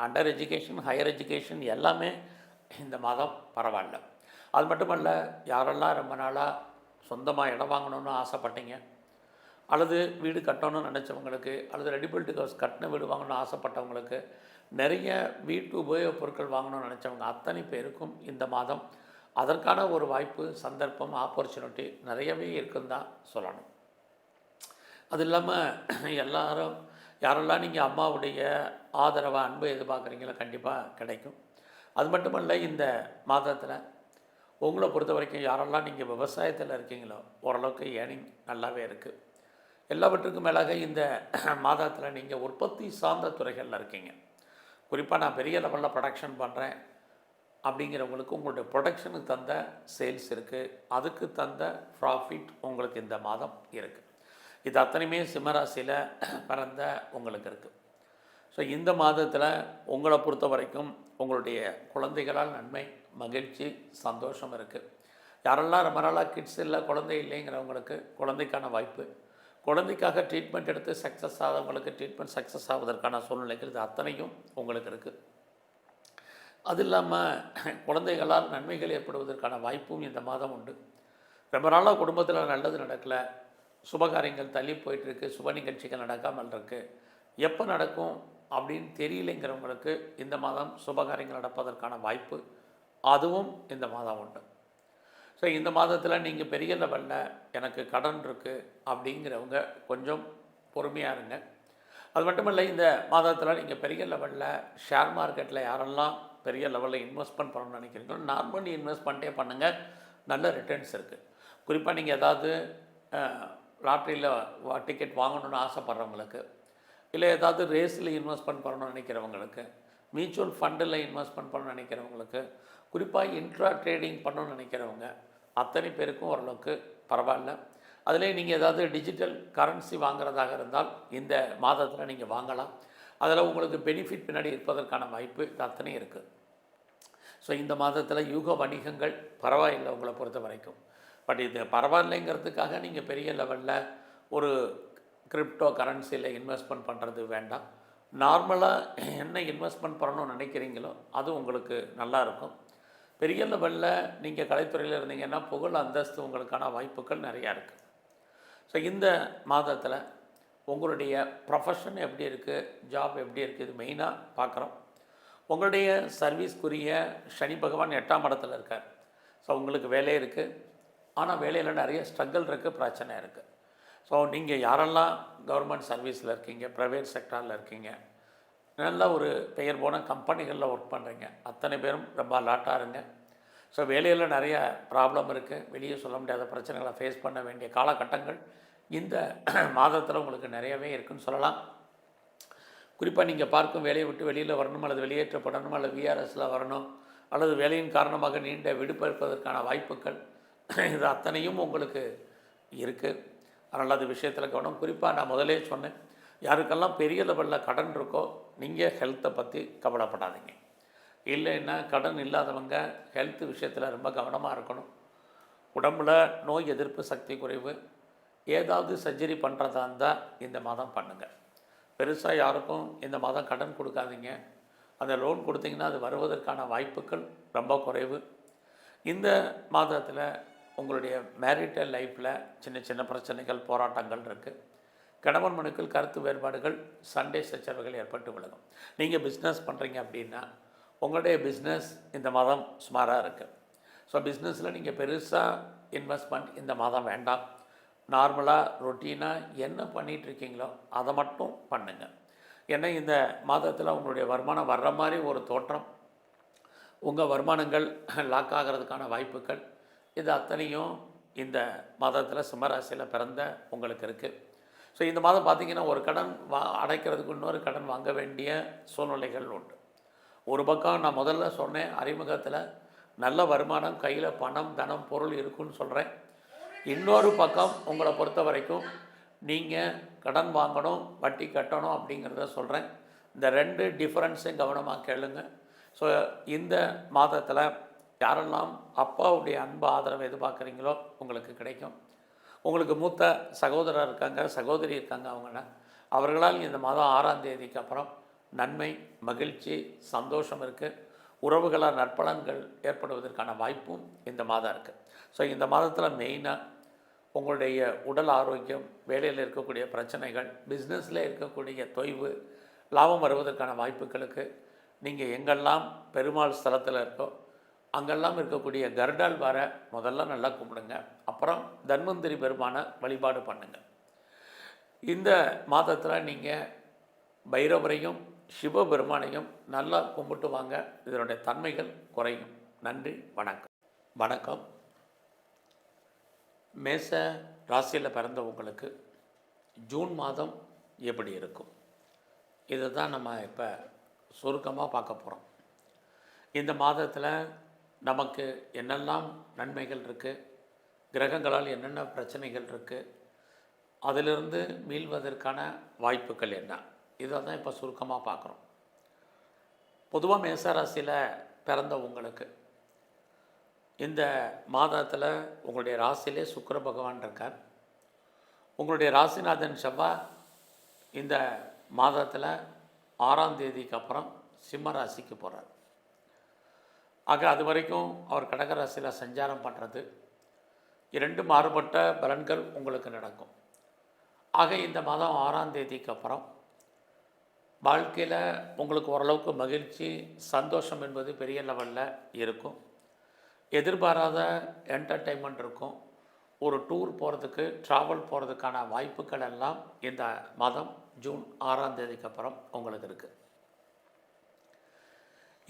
Speaker 1: under education, higher education எல்லாமே இந்த மாதம் பரவாயில்ல. அது மட்டுமல்ல, யாரெல்லாம் ரொம்ப நாளாக சொந்தமாக இடம் வாங்கணுன்னு ஆசைப்பட்டீங்க, அல்லது வீடு கட்டணும்னு நினச்சவங்களுக்கு, அல்லது ரெடி பில்ட் ஹவுஸ் கட்டின வீடு வாங்கணும்னு ஆசைப்பட்டவங்களுக்கு, நிறைய வீட்டு உபயோகப் பொருட்கள் வாங்கணும்னு நினச்சவங்க அத்தனை பேருக்கும் இந்த மாதம் அதற்கான ஒரு வாய்ப்பு, சந்தர்ப்பம், ஆப்பர்ச்சுனிட்டி நிறையவே இருக்குன்னு தான் சொல்லணும். அது இல்லாமல் யாரெல்லாம் நீங்கள் அம்மாவுடைய ஆதரவை, அன்பை எதிர்பார்க்குறீங்களோ கண்டிப்பாக கிடைக்கும். அது மட்டுமல்ல, இந்த மாதத்தில் உங்களை பொறுத்த வரைக்கும் யாரெல்லாம் நீங்கள் விவசாயத்தில் இருக்கீங்களோ ஓரளவுக்கு ஏர்னிங் நல்லாவே இருக்குது. எல்லாவற்றுக்கும் மேலாக இந்த மாதத்தில் நீங்கள் உற்பத்தி சார்ந்த துறைகளில் இருக்கீங்க. குறிப்பாக நான் பெரிய லெவலில் ப்ரொடக்ஷன் பண்ணுறேன் அப்படிங்கிறவங்களுக்கு உங்களுடைய ப்ரொடக்ஷனுக்கு தந்த சேல்ஸ் இருக்குது, அதுக்கு தந்த ப்ராஃபிட் உங்களுக்கு இந்த மாதம் இருக்குது. இது அத்தனையுமே சிம்மராசியில் பிறந்த உங்களுக்கு இருக்குது. ஸோ இந்த மாதத்தில் உங்களை பொறுத்த வரைக்கும் உங்களுடைய குழந்தைகளால் நன்மை, மகிழ்ச்சி, சந்தோஷம் இருக்குது. யாரெல்லாம் ரொம்ப நாளாக கிட்ஸ் இல்லை, குழந்தை இல்லைங்கிறவங்களுக்கு குழந்தைக்கான வாய்ப்பு, குழந்தைக்காக ட்ரீட்மெண்ட் எடுத்து சக்ஸஸ் ஆகிறவங்களுக்கு ட்ரீட்மெண்ட் சக்ஸஸ் ஆவதற்கான சூழ்நிலைகள் இது அத்தனையும் உங்களுக்கு இருக்குது. அது இல்லாமல் குழந்தைகளால் நன்மைகள் ஏற்படுவதற்கான வாய்ப்பும் இந்த மாதம் உண்டு. ரொம்ப நாளாக குடும்பத்தில் நல்லது நடக்கலை, சுபகாரியங்கள் தள்ளி போயிட்டுருக்கு, சுப நிகழ்ச்சிகள் நடக்காமல் இருக்குது, எப்போ நடக்கும் அப்படின்னு தெரியலைங்கிறவங்களுக்கு இந்த மாதம் சுபகாரியங்கள் நடப்பதற்கான வாய்ப்பு அதுவும் இந்த மாதம் உண்டு. ஸோ இந்த மாதத்தில் நீங்கள் பெரிய லெவலில் எனக்கு கடன் இருக்குது அப்படிங்கிறவங்க கொஞ்சம் பொறுமையாக இருங்க. அது மட்டும் இல்லை, இந்த மாதத்தில் நீங்கள் பெரிய லெவலில் ஷேர் மார்க்கெட்டில் யாரெல்லாம் பெரிய லெவலில் இன்வெஸ்ட்மெண்ட் பண்ணணும்னு நினைக்கிறீங்களோ நார்மலி இன்வெஸ்ட்மெண்ட்டே பண்ணுங்கள், நல்ல ரிட்டர்ன்ஸ் இருக்குது. குறிப்பாக நீங்கள் ஏதாவது லாட்ரியில் டிக்கெட் வாங்கணுன்னு ஆசைப்பட்றவங்களுக்கு, இல்லை ஏதாவது ரேஸில் இன்வெஸ்ட்மெண்ட் பண்ணணும்னு நினைக்கிறவங்களுக்கு, மியூச்சுவல் ஃபண்டில் இன்வெஸ்ட்மெண்ட் பண்ணணும்னு நினைக்கிறவங்களுக்கு, குறிப்பாக இன்ட்ரா ட்ரேடிங் பண்ணணும்னு நினைக்கிறவங்க அத்தனை பேருக்கும் ஓரளவுக்கு பரவாயில்ல. அதிலே நீங்கள் ஏதாவது டிஜிட்டல் கரன்சி வாங்குறதாக இருந்தால் இந்த மாதத்தில் நீங்கள் வாங்கலாம். அதில் உங்களுக்கு பெனிஃபிட் பின்னாடி இருப்பதற்கான வாய்ப்பு இது அத்தனையும் இருக்குது. ஸோ இந்த மாதத்தில் யூக வணிகங்கள் பரவாயில்லை உங்களை பொறுத்த வரைக்கும். பட் இது பரவாயில்லைங்கிறதுக்காக நீங்கள் பெரிய லெவலில் ஒரு கிரிப்டோ கரன்சியில் இன்வெஸ்ட்மெண்ட் பண்ணுறது வேண்டாம். நார்மலாக என்ன இன்வெஸ்ட்மெண்ட் பண்ணணும்னு நினைக்கிறீங்களோ அது உங்களுக்கு நல்லா இருக்கும். பெரிய லெவலில் நீங்கள் கலைத்துறையில் இருந்தீங்கன்னா புகழ் அந்தஸ்து உங்களுக்கான வாய்ப்புகள் நிறையா இருக்குது. ஸோ இந்த மாதத்தில் உங்களுடைய ப்ரொஃபஷன் எப்படி இருக்குது, ஜாப் எப்படி இருக்குது, இது மெயினாக பார்க்குறோம். உங்களுடைய சர்வீஸ்க்குரிய சனி பகவான் 8ஆம் இடத்துல இருக்கார். ஸோ உங்களுக்கு வேலை இருக்குது, ஆனால் வேலையில் நிறைய ஸ்ட்ரகிள் இருக்குது, பிரச்சனை இருக்குது. ஸோ நீங்கள் யாரெல்லாம் கவர்மெண்ட் சர்வீஸில் இருக்கீங்க, ப்ரைவேட் செக்டாரில் இருக்கீங்க, நல்ல ஒரு பெயர் போன கம்பெனிகளில் ஒர்க் பண்ணுறீங்க, அத்தனை பேரும் ரொம்ப அலாட்டாக இருங்க. ஸோ வேலையில் நிறைய ப்ராப்ளம் இருக்குது, வெளியே சொல்ல முடியாத பிரச்சனைகளை ஃபேஸ் பண்ண வேண்டிய காலகட்டங்கள் இந்த மாதத்தில் உங்களுக்கு நிறையவே இருக்குதுன்னு சொல்லலாம். குறிப்பாக நீங்கள் பார்க்கும் வேலையை விட்டு வெளியில் வரணும், அல்லது வெளியேற்றப்படணும், அல்லது விஆர்எஸில் வரணும், அல்லது வேலையின் காரணமாக நீண்ட விடுப்பு எடுப்பதற்கான வாய்ப்புகள் இது அத்தனையும் உங்களுக்கு இருக்குது. அதனால் அது விஷயத்தில் கவனம். குறிப்பாக நான் முதலே சொன்னேன், யாருக்கெல்லாம் பெரிய லெவலில் கடன் இருக்கோ நீங்கள் ஹெல்த்தை பற்றி கவலைப்படாதீங்க. இல்லைன்னா கடன் இல்லாதவங்க ஹெல்த் விஷயத்தில் ரொம்ப கவனமாக இருக்கணும். உடம்பில் நோய் எதிர்ப்பு சக்தி குறைவு, ஏதாவது சர்ஜரி பண்ணுறதா இருந்தால் இந்த மாதம் பண்ணுங்கள். பெருசாக யாருக்கும் இந்த மாதம் கடன் கொடுக்காதீங்க. அந்த லோன் கொடுத்தீங்கன்னா அது வருவதற்கான வாய்ப்புகள் ரொம்ப குறைவு. இந்த மாதத்தில் உங்களுடைய மேரிட்டல் லைஃப்பில் சின்ன சின்ன பிரச்சனைகள், போராட்டங்கள் இருக்குது. கணவன் மனுக்கள் கருத்து வேறுபாடுகள், சண்டை சச்சரவுகள் ஏற்பட்டு விலகும். நீங்கள் பிஸ்னஸ் பண்ணுறீங்க அப்படின்னா உங்களுடைய பிஸ்னஸ் இந்த மாதம் சுமாராக இருக்குது. ஸோ பிஸ்னஸில் நீங்கள் பெருசாக இன்வெஸ்ட்மெண்ட் இந்த மாதம் வேண்டாம். நார்மலாக ரொட்டீனாக என்ன பண்ணிகிட்ருக்கீங்களோ அதை மட்டும் பண்ணுங்கள். ஏன்னா இந்த மாதத்தில் உங்களுடைய வருமானம் வர்ற மாதிரி ஒரு தோற்றம், உங்கள் வருமானங்கள் லாக் ஆகிறதுக்கான வாய்ப்புகள் இது அத்தனையும் இந்த மாதத்தில் சிம்மராசியில் பிறந்த உங்களுக்கு இருக்குது. ஸோ இந்த மாதம் பார்த்திங்கன்னா ஒரு கடன் அடைக்கிறதுக்கு இன்னொரு கடன் வாங்க வேண்டிய சூழ்நிலைகள் உண்டு. ஒரு பக்கம் நான் முதல்ல சொன்னேன் அறிமுகத்தில் நல்ல வருமானம், கையில் பணம், தனம், பொருள் இருக்குன்னு சொல்கிறேன். இன்னொரு பக்கம் உங்களை பொறுத்த வரைக்கும் நீங்கள் கடன் வாங்கணும், வட்டி கட்டணும் அப்படிங்கிறத சொல்கிறேன். இந்த 2 டிஃப்ரென்ஸையும் கவனமாக கேளுங்க. ஸோ இந்த மாதத்தில் யாரெல்லாம் அப்பாவுடைய அன்பு ஆதரவு எதிர்பார்க்குறீங்களோ உங்களுக்கு கிடைக்கும். உங்களுக்கு மூத்த சகோதரர் இருக்காங்க, சகோதரி இருக்காங்க, அவர்களால் இந்த மாதம் 6ஆம் தேதிக்கு அப்புறம் நன்மை, மகிழ்ச்சி, சந்தோஷம் இருக்குது. உறவுகளால் நற்பலன்கள் ஏற்படுவதற்கான வாய்ப்பும் இந்த மாதம் இருக்குது. ஸோ இந்த மாதத்தில் மெயினாக உங்களுடைய உடல் ஆரோக்கியம், வேலையில் இருக்கக்கூடிய பிரச்சனைகள், பிஸ்னஸில் இருக்கக்கூடிய தொய்வு, லாபம் வருவதற்கான வாய்ப்புகளுக்கு நீங்கள் எங்கெல்லாம் பெருமாள் ஸ்தலத்தில் இருக்கோ அங்கெல்லாம் இருக்கக்கூடிய கருடால் வர முதல்ல நல்லா கும்பிடுங்க. அப்புறம் தன்வந்திரி பெருமானை வழிபாடு பண்ணுங்கள். இந்த மாதத்தில் நீங்கள் பைரவரையும் சிவபெருமானையும் நல்லா கும்பிட்டு வாங்க. இதனுடைய தன்மைகள் குறையும். நன்றி, வணக்கம். வணக்கம். மேச ராசியில் பிறந்தவங்களுக்கு ஜூன் மாதம் எப்படி இருக்கும், இதை தான் நம்ம இப்போ சுருக்கமாக பார்க்க போகிறோம். இந்த மாதத்தில் நமக்கு என்னெல்லாம் நன்மைகள் இருக்குது, கிரகங்களால் என்னென்ன பிரச்சனைகள் இருக்குது, அதிலிருந்து மீள்வதற்கான வாய்ப்புகள் என்ன, இதை தான் இப்போ சுருக்கமாக பார்க்குறோம். பொதுவாக மேசராசியில் பிறந்த உங்களுக்கு இந்த மாதத்தில் உங்களுடைய ராசியிலே சுக்கிர பகவான் இருக்கார். உங்களுடைய ராசிநாதன் செவ்வாய் இந்த மாதத்தில் 6ஆம் தேதிக்கு அப்புறம் சிம்ம ராசிக்கு போகிறார். ஆக அது வரைக்கும் அவர் கடகராசியில் சஞ்சாரம் பண்ணுறது 2 மாறுபட்ட பலன்கள் உங்களுக்கு நடக்கும். ஆக இந்த மாதம் 6ஆம் தேதிக்கு அப்புறம் வாழ்க்கையில் உங்களுக்கு ஓரளவுக்கு மகிழ்ச்சி, சந்தோஷம் என்பது பெரிய லெவலில் இருக்கும். எதிர்பாராத என்டர்டெயின்மெண்ட் இருக்கும். ஒரு டூர் போகிறதுக்கு, ட்ராவல் போகிறதுக்கான வாய்ப்புகள் எல்லாம் இந்த மாதம் ஜூன் 6ஆம் தேதிக்கு அப்புறம் உங்களுக்கு இருக்குது.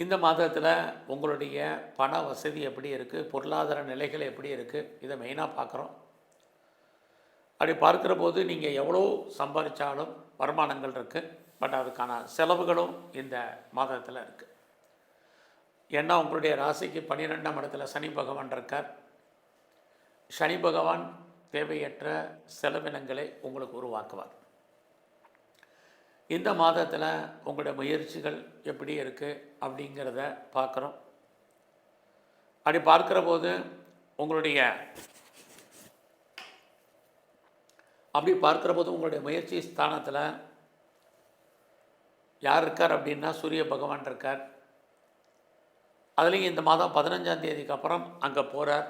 Speaker 1: இந்த மாதத்தில் உங்களுடைய பண வசதி எப்படி இருக்குது, பொருளாதார நிலைகள் எப்படி இருக்குது, இதை மெயினாக பார்க்குறோம். அப்படி பார்க்குற போது நீங்கள் எவ்வளோ சம்பாதிச்சாலும் வருமானங்கள் இருக்குது. பட் அதுக்கான செலவுகளும் இந்த மாதத்தில் இருக்குது. ஏன்னா உங்களுடைய ராசிக்கு 12ஆம் இடத்துல சனி பகவான் இருக்கார். சனி பகவான் தேவையற்ற செலவினங்களை உங்களுக்கு உருவாக்குவார். இந்த மாதத்தில் உங்களுடைய முயற்சிகள் எப்படி இருக்குது அப்படிங்கிறத பார்க்குறோம். அப்படி பார்க்குற போது உங்களுடைய முயற்சி ஸ்தானத்தில் யார் இருக்கார் அப்படின்னா சூரிய பகவான் இருக்கார். அதுலேயும் இந்த மாதம் 15ஆம் தேதிக்கு அப்புறம் அங்கே போகிறார்.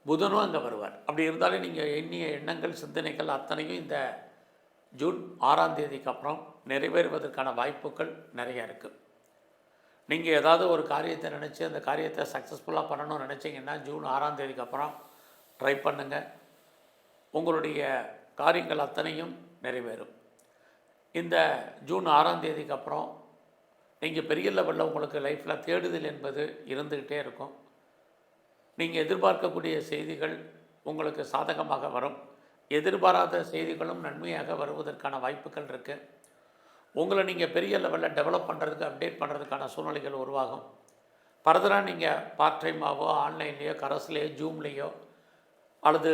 Speaker 1: புதனும் அங்கே வருவார். அப்படி இருந்தாலும் நீங்கள் எண்ணிய எண்ணங்கள் சிந்தனைகள் அத்தனையும் இந்த ஜூன் 6ஆம் தேதிக்கு அப்புறம் நிறைவேறுவதற்கான வாய்ப்புகள் நிறையா இருக்குது. நீங்கள் ஏதாவது ஒரு காரியத்தை நினச்சி அந்த காரியத்தை சக்ஸஸ்ஃபுல்லாக பண்ணணும்னு நினச்சிங்கன்னா ஜூன் 6ஆம் தேதிக்கு அப்புறம் ட்ரை பண்ணுங்கள். உங்களுடைய காரியங்கள் அத்தனையும் நிறைவேறும். இந்த ஜூன் 6ஆம் தேதிக்கு அப்புறம் நீங்கள் பெரிய லெவலில் உங்களுக்கு லைஃப்பில் தேடுதல் என்பது இருந்துக்கிட்டே இருக்கும். நீங்கள் எதிர்பார்க்கக்கூடிய செய்திகள் உங்களுக்கு சாதகமாக வரும். எதிர்பாராத செய்திகளும் நன்மையாக வருவதற்கான வாய்ப்புகள் இருக்குது. உங்களை நீங்கள் பெரிய லெவலில் டெவலப் பண்ணுறதுக்கு அப்டேட் பண்ணுறதுக்கான சூழ்நிலைகள் உருவாகும். ஃபர்தராக நீங்கள் பார்ட் டைமாவோ ஆன்லைன்லேயோ கரஸ்லேயோ ஜூம்லேயோ அல்லது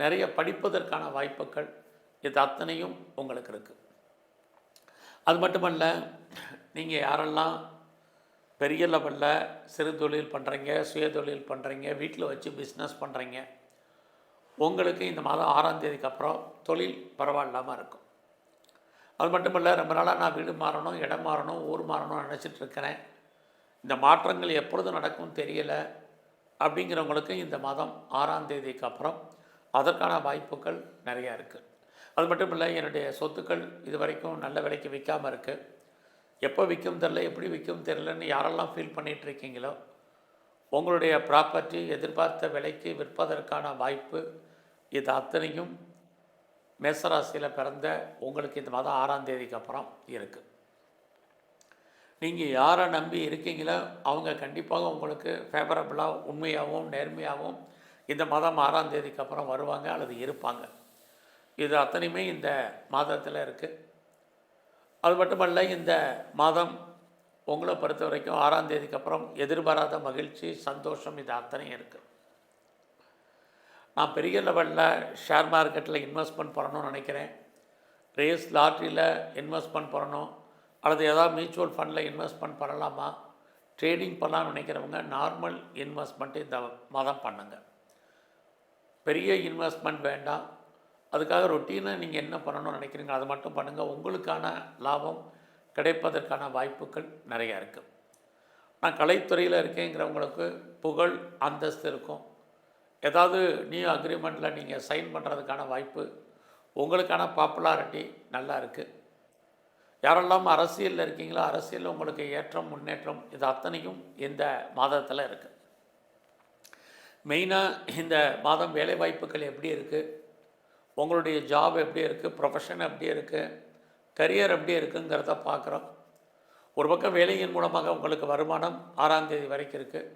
Speaker 1: நிறைய படிப்பதற்கான வாய்ப்புகள் இது அத்தனையும் உங்களுக்கு இருக்குது. அது மட்டுமல்ல, நீங்கள் யாரெல்லாம் பெரிய லெவலில் சிறு தொழில் பண்ணுறீங்க, சுய தொழில் பண்ணுறீங்க, வீட்டில் வச்சு பிஸ்னஸ் பண்ணுறீங்க, உங்களுக்கு இந்த மாதம் 6ஆம் தேதிக்கு அப்புறம் தொழில் பரவாயில்லாமல் இருக்கும். அது மட்டும் இல்லை, ரொம்ப நாளாக நான் வீடு மாறணும், இடம் மாறணும், ஊர் மாறணும்னு நினச்சிட்ருக்கிறேன், இந்த மாற்றங்கள் எப்பொழுது நடக்கும்னு தெரியலை அப்படிங்கிறவங்களுக்கு இந்த மாதம் 6ஆம் தேதிக்கு அப்புறம் அதற்கான வாய்ப்புகள் நிறையா இருக்குது. அது மட்டும் இல்லை, என்னுடைய சொத்துக்கள் இது வரைக்கும் நல்ல விலைக்கு விற்காமல் இருக்குது, எப்போ விற்கும் தெரில, எப்படி விற்கும் தெரிலன்னு யாரெல்லாம் ஃபீல் பண்ணிகிட்ருக்கீங்களோ உங்களுடைய ப்ராப்பர்ட்டி எதிர்பார்த்த விலைக்கு விற்பதற்கான வாய்ப்பு இது அத்தனையும் மேசராசியில் பிறந்த உங்களுக்கு இந்த மாதம் 6ஆம் தேதிக்கு அப்புறம் இருக்குது. நீங்கள் யாரை நம்பி இருக்கீங்களோ அவங்க கண்டிப்பாக உங்களுக்கு ஃபேவரபுளாக உண்மையாகவும் நேர்மையாகவும் இந்த மாதம் 6ஆம் தேதிக்கு அப்புறம் வருவாங்க அல்லது இருப்பாங்க. இது அத்தனையுமே இந்த மாதத்தில் இருக்குது. அது மட்டுமல்ல, இந்த மாதம் உங்களை பொறுத்த வரைக்கும் 6ஆம் தேதிக்கு அப்புறம் எதிர்பாராத மகிழ்ச்சி, சந்தோஷம் இது அத்தனையும் இருக்குது. நான் பெரிய லெவலில் ஷேர் மார்க்கெட்டில் இன்வெஸ்ட்மெண்ட் பண்ணணும்னு நினைக்கிறேன், ரேஸ் லாட்ரியில் இன்வெஸ்ட்மெண்ட் பண்ணணும் அல்லது ஏதாவது மியூச்சுவல் ஃபண்டில் இன்வெஸ்ட்மெண்ட் பண்ணலாமா, ட்ரேடிங் பண்ணலாம்னு நினைக்கிறவங்க நார்மல் இன்வெஸ்ட்மெண்ட்டு இந்த மாதம் பண்ணுங்கள். பெரிய இன்வெஸ்ட்மெண்ட் வேண்டாம். அதுக்காக ரொட்டீனாக நீங்கள் என்ன பண்ணணும்னு நினைக்கிறீங்க அதை மட்டும் பண்ணுங்கள். உங்களுக்கான லாபம் கிடைப்பதற்கான வாய்ப்புகள் நிறையா இருக்குது. நான் கலைத்துறையில் இருக்கேங்கிறவங்களுக்கு புகழ் அந்தஸ்து இருக்கும். ஏதாவது நியூ அக்ரிமெண்ட்டில் நீங்கள் சைன் பண்ணுறதுக்கான வாய்ப்பு, உங்களுக்கான பாப்புலாரிட்டி நல்லா இருக்குது. யாரெல்லாம் அரசியலில் இருக்கீங்களோ அரசியலில் உங்களுக்கு ஏற்றம் முன்னேற்றம் இது அத்தனையும் இந்த மாதத்தில் இருக்குது. மெயினாக இந்த மாதம் வேலை வாய்ப்புகள் எப்படி இருக்குது, உங்களுடைய ஜாப் எப்படி இருக்குது, ப்ரொஃபஷன் எப்படி இருக்குது, கரியர் எப்படி இருக்குங்கிறத பார்க்குறோம். ஒரு பக்கம் வேலையின் மூலமாக உங்களுக்கு வருமானம் 6ஆம் தேதி வரைக்கும் இருக்குது.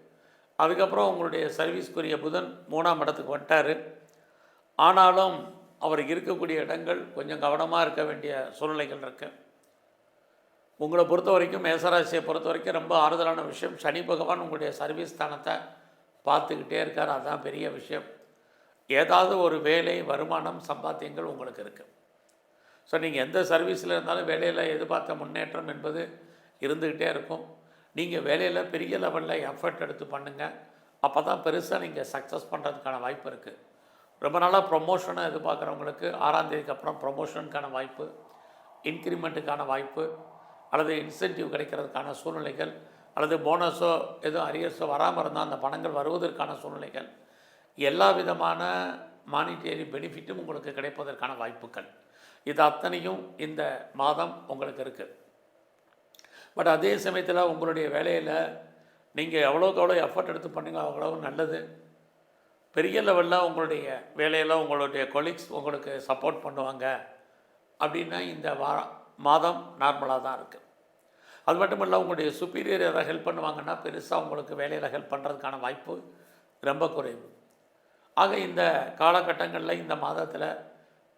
Speaker 1: அதுக்கப்புறம் உங்களுடைய சர்வீஸ்க்குரிய புதன் 3ஆம் இடத்துக்கு வந்துட்டார். ஆனாலும் அவர் இருக்கக்கூடிய இடங்கள் கொஞ்சம் கவனமாக இருக்க வேண்டிய சூழ்நிலைகள் இருக்குது. உங்களை பொறுத்த வரைக்கும் மேசராசியை பொறுத்த வரைக்கும் ரொம்ப ஆறுதலான விஷயம், சனி பகவான் உங்களுடைய சர்வீஸ் ஸ்தானத்தை பார்த்துக்கிட்டே இருக்கார். அதுதான் பெரிய விஷயம். ஏதாவது ஒரு வேலை, வருமானம், சம்பாத்தியங்கள் உங்களுக்கு இருக்குது. ஸோ நீங்கள் எந்த சர்வீஸில் இருந்தாலும் வேலையில் எதிர்பார்த்த முன்னேற்றம் என்பது இருந்துக்கிட்டே இருக்கும். நீங்கள் வேலையில் பெரிய லெவலில் எஃபர்ட் எடுத்து பண்ணுங்கள். அப்போ தான் பெருசாக நீங்கள் சக்ஸஸ் பண்ணுறதுக்கான வாய்ப்பு இருக்குது. ரொம்ப நாளாக ப்ரொமோஷனை எதிர்பார்க்குறவங்களுக்கு 6ஆம் தேதிக்கு அப்புறம் ப்ரொமோஷனுக்கான வாய்ப்பு, இன்க்ரிமெண்ட்டுக்கான வாய்ப்பு அல்லது இன்சென்டிவ் கிடைக்கிறதுக்கான சூழ்நிலைகள் அல்லது போனஸோ எதுவும் அரியர்ஸோ வராமல் இருந்தால் அந்த பணங்கள் வருவதற்கான சூழ்நிலைகள், எல்லா விதமான மானிட்டரி பெனிஃபிட்டும் உங்களுக்கு கிடைப்பதற்கான வாய்ப்புகள் இது அத்தனையும் இந்த மாதம் உங்களுக்கு இருக்குது. பட் அதே சமயத்தில் உங்களுடைய வேலையில் நீங்கள் எவ்வளோக்கு எவ்வளோ எஃபர்ட் எடுத்து பண்ணீங்க அவ்வளோ நல்லது. பெரிய லெவலில் உங்களுடைய வேலையில் உங்களுடைய கொலீக்ஸ் உங்களுக்கு சப்போர்ட் பண்ணுவாங்க அப்படின்னா இந்த மாதம் நார்மலாக தான் இருக்குது. அது மட்டும் இல்லை, உங்களுடைய சுப்பீரியர் எதாவது ஹெல்ப் பண்ணுவாங்கன்னா பெருசாக உங்களுக்கு வேலையில் ஹெல்ப் பண்ணுறதுக்கான வாய்ப்பு ரொம்ப குறைவு. ஆக இந்த காலகட்டங்களில் இந்த மாதத்தில்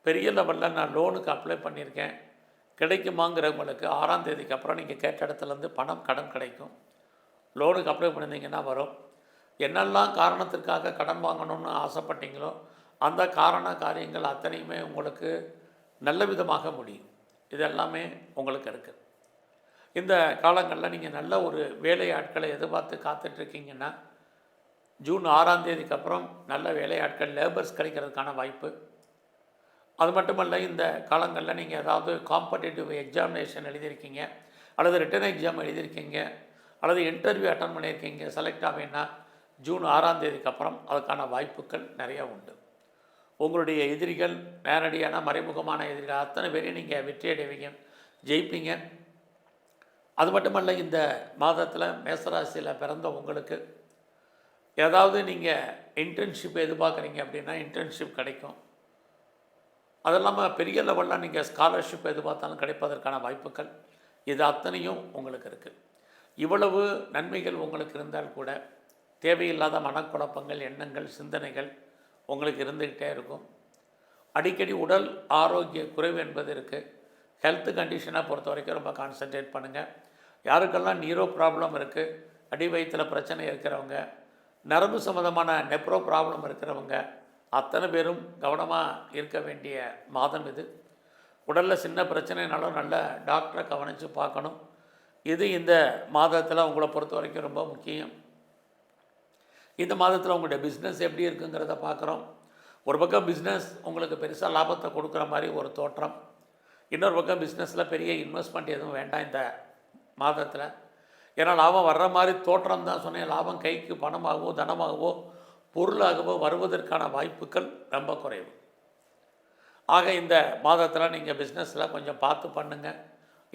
Speaker 1: பெரிய லெவலில் நான் லோனுக்கு அப்ளை பண்ணியிருக்கேன், கிடைக்குமாங்கிறவங்களுக்கு 6ஆம் தேதிக்கு அப்புறம் நீங்கள் கேட்ட இடத்துலேருந்து பணம் கடன் கிடைக்கும். லோனுக்கு அப்ளை பண்ணியிருந்தீங்கன்னா வரும். என்னெல்லாம் காரணத்திற்காக கடன் வாங்கணும்னு ஆசைப்பட்டீங்களோ அந்த காரியங்கள் அத்தனையுமே உங்களுக்கு நல்ல விதமாக முடியும். இது எல்லாமே உங்களுக்கு இருக்குது. இந்த காலங்களில் நீங்கள் நல்ல ஒரு வேலை ஆட்களை எதிர்பார்த்து காத்துட்ருக்கீங்கன்னா ஜூன் 6ஆம் தேதிக்கு அப்புறம் நல்ல வேலையாட்கள் லேபர்ஸ் கிடைக்கிறதுக்கான வாய்ப்பு. அது மட்டுமல்ல, இந்த காலங்களில் நீங்கள் ஏதாவது காம்படிட்டிவ் எக்ஸாமினேஷன் எழுதியிருக்கீங்க, அல்லது ரிட்டன் எக்ஸாம் எழுதியிருக்கீங்க, அல்லது இன்டர்வியூ அட்டன் பண்ணியிருக்கீங்க, செலக்ட் ஆகினா ஜூன் 6ஆம் தேதிக்கு அப்புறம் அதுக்கான வாய்ப்புகள் நிறையா உண்டு. உங்களுடைய எதிரிகள், நேரடியான மறைமுகமான எதிரிகள் அத்தனை பேரையும் நீங்கள் வெற்றி அடைவீங்க, ஜெயிப்பீங்க. அது மட்டுமல்ல, இந்த மாதத்தில் மேசராசியில் பிறந்த உங்களுக்கு ஏதாவது நீங்கள் இன்டர்ன்ஷிப் எதிர்பார்க்குறீங்க அப்படின்னா இன்டர்ன்ஷிப் கிடைக்கும். அது இல்லாமல் பெரிய லெவலில் நீங்கள் ஸ்காலர்ஷிப் எதிர்பார்த்தாலும் கிடைப்பதற்கான வாய்ப்புகள் இது அத்தனையும் உங்களுக்கு இருக்குது. இவ்வளவு நன்மைகள் உங்களுக்கு இருந்தால் கூட தேவையில்லாத மனக்குழப்பங்கள், எண்ணங்கள், சிந்தனைகள் உங்களுக்கு இருந்துக்கிட்டே இருக்கும். அடிக்கடி உடல் ஆரோக்கிய குறைவு என்பது இருக்குது. ஹெல்த் கண்டிஷனை பொறுத்த வரைக்கும் ரொம்ப கான்சன்ட்ரேட் பண்ணுங்கள். யாருக்கெல்லாம் நீரோ ப்ராப்ளம் இருக்குது, அடி வயிற்றில் பிரச்சனை இருக்கிறவங்க, நரம்பு சம்மந்தமான நெப்ரோ ப்ராப்ளம் இருக்கிறவங்க அத்தனை பேரும் கவனமாக இருக்க வேண்டிய மாதம் இது. உடலில் சின்ன பிரச்சனைனாலும் நல்ல டாக்டரை கவனித்து பார்க்கணும். இது இந்த மாதத்தில் உங்களை பொறுத்த வரைக்கும் ரொம்ப முக்கியம். இந்த மாதத்தில் உங்களுடைய பிஸ்னஸ் எப்படி இருக்குங்கிறத பார்க்குறோம். ஒரு பக்கம் பிஸ்னஸ் உங்களுக்கு பெருசாக லாபத்தை கொடுக்குற மாதிரி ஒரு தோற்றம். இன்னொரு பக்கம் பிஸ்னஸில் பெரிய இன்வெஸ்ட்மெண்ட் எதுவும் வேண்டாம் இந்த மாதத்தில். ஏன்னா லாபம் வர்ற மாதிரி தோற்றம் தான் சொன்னேன். லாபம் கைக்கு பணமாகவோ தனமாகவோ பொருளாகவோ வருவதற்கான வாய்ப்புகள் ரொம்ப குறைவு. ஆக இந்த மாதத்தில் நீங்கள் பிஸ்னஸில் கொஞ்சம் பார்த்து பண்ணுங்கள்.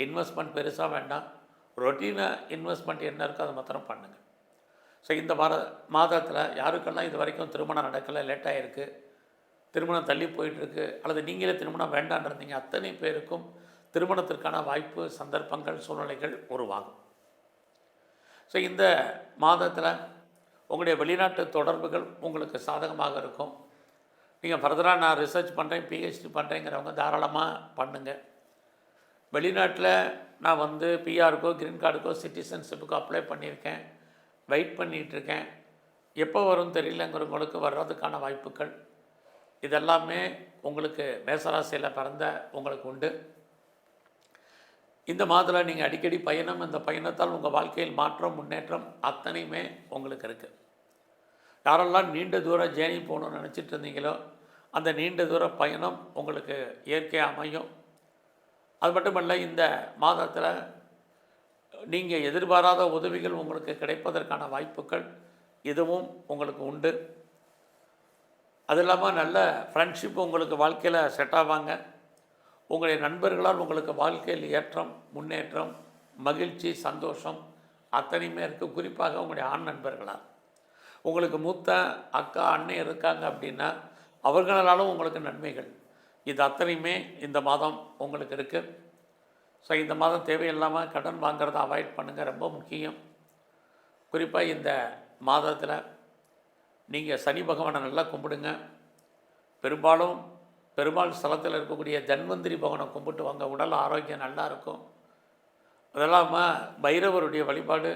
Speaker 1: இன்வெஸ்ட்மெண்ட் பெருசாக வேண்டாம். ரொட்டீனாக இன்வெஸ்ட்மெண்ட் என்ன இருக்கோ அதை மாத்திரம் பண்ணுங்கள். ஸோ இந்த மாதத்தில் யாருக்கெல்லாம் இது வரைக்கும் திருமணம் நடக்கலை, லேட்டாக இருக்குது, திருமணம் தள்ளி போயிட்டுருக்கு, அல்லது நீங்களே திருமணம் வேண்டான்றீங்க, அத்தனை பேருக்கும் திருமணத்திற்கான வாய்ப்பு, சந்தர்ப்பங்கள், சூழ்நிலைகள் உருவாகும். ஸோ இந்த மாதத்தில் உங்களுடைய வெளிநாட்டு தொடர்புகள் உங்களுக்கு சாதகமாக இருக்கும். நீங்கள் ஃபர்தராக நான் ரிசர்ச் பண்ணுறேன், பிஹெச்டி பண்ணுறேங்கிறவங்க தாராளமாக பண்ணுங்கள். வெளிநாட்டில் நான் வந்து பிஆருக்கோ க்ரீன் கார்டுக்கோ சிட்டிசன்ஷிப்புக்கோ அப்ளை பண்ணியிருக்கேன், வெயிட் பண்ணிகிட்ருக்கேன், எப்போ வரும் தெரியலங்கிறவங்களுக்கு வர்றதுக்கான வாய்ப்புகள் இதெல்லாமே உங்களுக்கு மேசராசியில் பிறந்த உங்களுக்கு உண்டு. இந்த மாதத்தில் நீங்கள் அடிக்கடி பயணம், இந்த பயணத்தால் உங்கள் வாழ்க்கையில் மாற்றம், முன்னேற்றம் அத்தனையுமே உங்களுக்கு இருக்குது. யாரெல்லாம் நீண்ட தூர ஜேர்னி போகணுன்னு நினச்சிட்டு இருந்தீங்களோ அந்த நீண்ட தூர பயணம் உங்களுக்கு இயற்கையாக அமையும். அது மட்டுமல்ல, இந்த மாதத்தில் நீங்கள் எதிர்பாராத உதவிகள் உங்களுக்கு கிடைப்பதற்கான வாய்ப்புகள் இதுவும் உங்களுக்கு உண்டு. அது இல்லாமல் நல்ல ஃப்ரெண்ட்ஷிப் உங்களுக்கு வாழ்க்கையில் செட் ஆவாங்க. உங்களுடைய நண்பர்களால் உங்களுக்கு வாழ்க்கையில் ஏற்றம், முன்னேற்றம், மகிழ்ச்சி, சந்தோஷம் அத்தனையுமே இருக்குது. குறிப்பாக உங்களுடைய ஆண் நண்பர்களால். உங்களுக்கு மூத்த அக்கா, அண்ணன் இருக்காங்க அப்படின்னா அவர்களாலும் உங்களுக்கு நன்மைகள் இது அத்தனையுமே இந்த மாதம் உங்களுக்கு இருக்குது. ஸோ இந்த மாதம் தேவையில்லாமல் கடன் வாங்கிறத அவாய்ட் பண்ணுங்கள், ரொம்ப முக்கியம். குறிப்பாக இந்த மாதத்தில் நீங்கள் சனி பகவானை நல்லா கும்பிடுங்க. பெரும்பாலும் ஸ்தலத்தில் இருக்கக்கூடிய தன்வந்திரி பகவானை கும்பிட்டு வாங்க, உடல் ஆரோக்கியம் நல்லா இருக்கும். அதெல்லாமல் பைரவருடைய வழிபாடு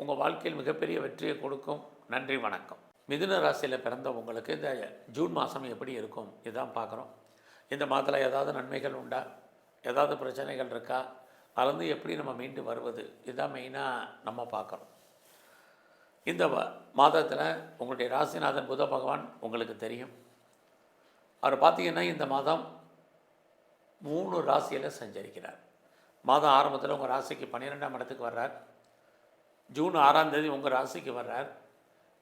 Speaker 1: உங்கள் வாழ்க்கையில் மிகப்பெரிய வெற்றியை கொடுக்கும். நன்றி, வணக்கம். மிதுன ராசியில் பிறந்த உங்களுக்கு இந்த ஜூன் மாதம் எப்படி இருக்கும் இதுதான் பார்க்குறோம். இந்த மாதத்தில் ஏதாவது நன்மைகள் உண்டா, ஏதாவது பிரச்சனைகள் இருக்கா, அதுலேருந்து எப்படி நம்ம மீண்டு வருவது, இதுதான் மெயினாக நம்ம பார்க்குறோம். இந்த மாதத்தில் உங்களுடைய ராசிநாதன் புத பகவான் உங்களுக்கு தெரியும். அவர் பார்த்திங்கன்னா இந்த மாதம் 3 ராசியில் சஞ்சரிக்கிறார். மாதம் ஆரம்பத்தில் உங்கள் ராசிக்கு 12ஆம் இடத்துக்கு வர்றார். ஜூன் 6ஆம் தேதி உங்கள் ராசிக்கு வர்றார்.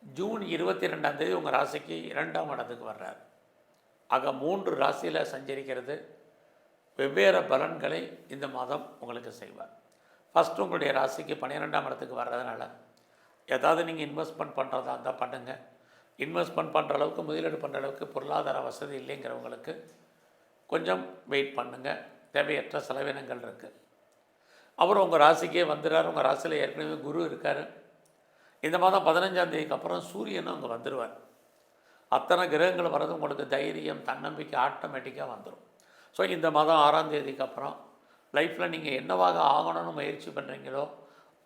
Speaker 1: ஜூன் 22ஆம் தேதி உங்கள் ராசிக்கு 2ஆம் இடத்துக்கு வர்றார். ஆக 3 ராசியில் சஞ்சரிக்கிறது வெவ்வேறு பலன்களை இந்த மாதம் உங்களுக்கு செய்வார். ஃபஸ்ட்டு உங்களுடைய ராசிக்கு 12ஆம் இடத்துக்கு வர்றதுனால ஏதாவது நீங்கள் இன்வெஸ்ட்மெண்ட் பண்ணுறதா இருந்தால் பண்ணுங்கள். இன்வெஸ்ட்மெண்ட் பண்ணுற அளவுக்கு, முதலீடு பண்ணுற அளவுக்கு பொருளாதார வசதி இல்லைங்கிறவங்களுக்கு கொஞ்சம் வெயிட் பண்ணுங்கள். தேவையற்ற செலவினங்கள் இருக்குது. அப்புறம் உங்கள் ராசிக்கே வந்துடுறார். உங்கள் ராசியில் ஏற்கனவே குரு இருக்கார். இந்த மாதம் 15ஆம் தேதிக்கு அப்புறம் சூரியனும் அங்கே வந்துடுவார். அத்தனை கிரகங்கள் வர்றது உங்களுக்கு தைரியம், தன்னம்பிக்கை ஆட்டோமேட்டிக்காக வந்துடும். ஸோ இந்த மாதம் 6ஆம் தேதிக்கு அப்புறம் லைஃப்பில் நீங்கள் என்னவாக ஆகணும்னு முயற்சி பண்ணுறீங்களோ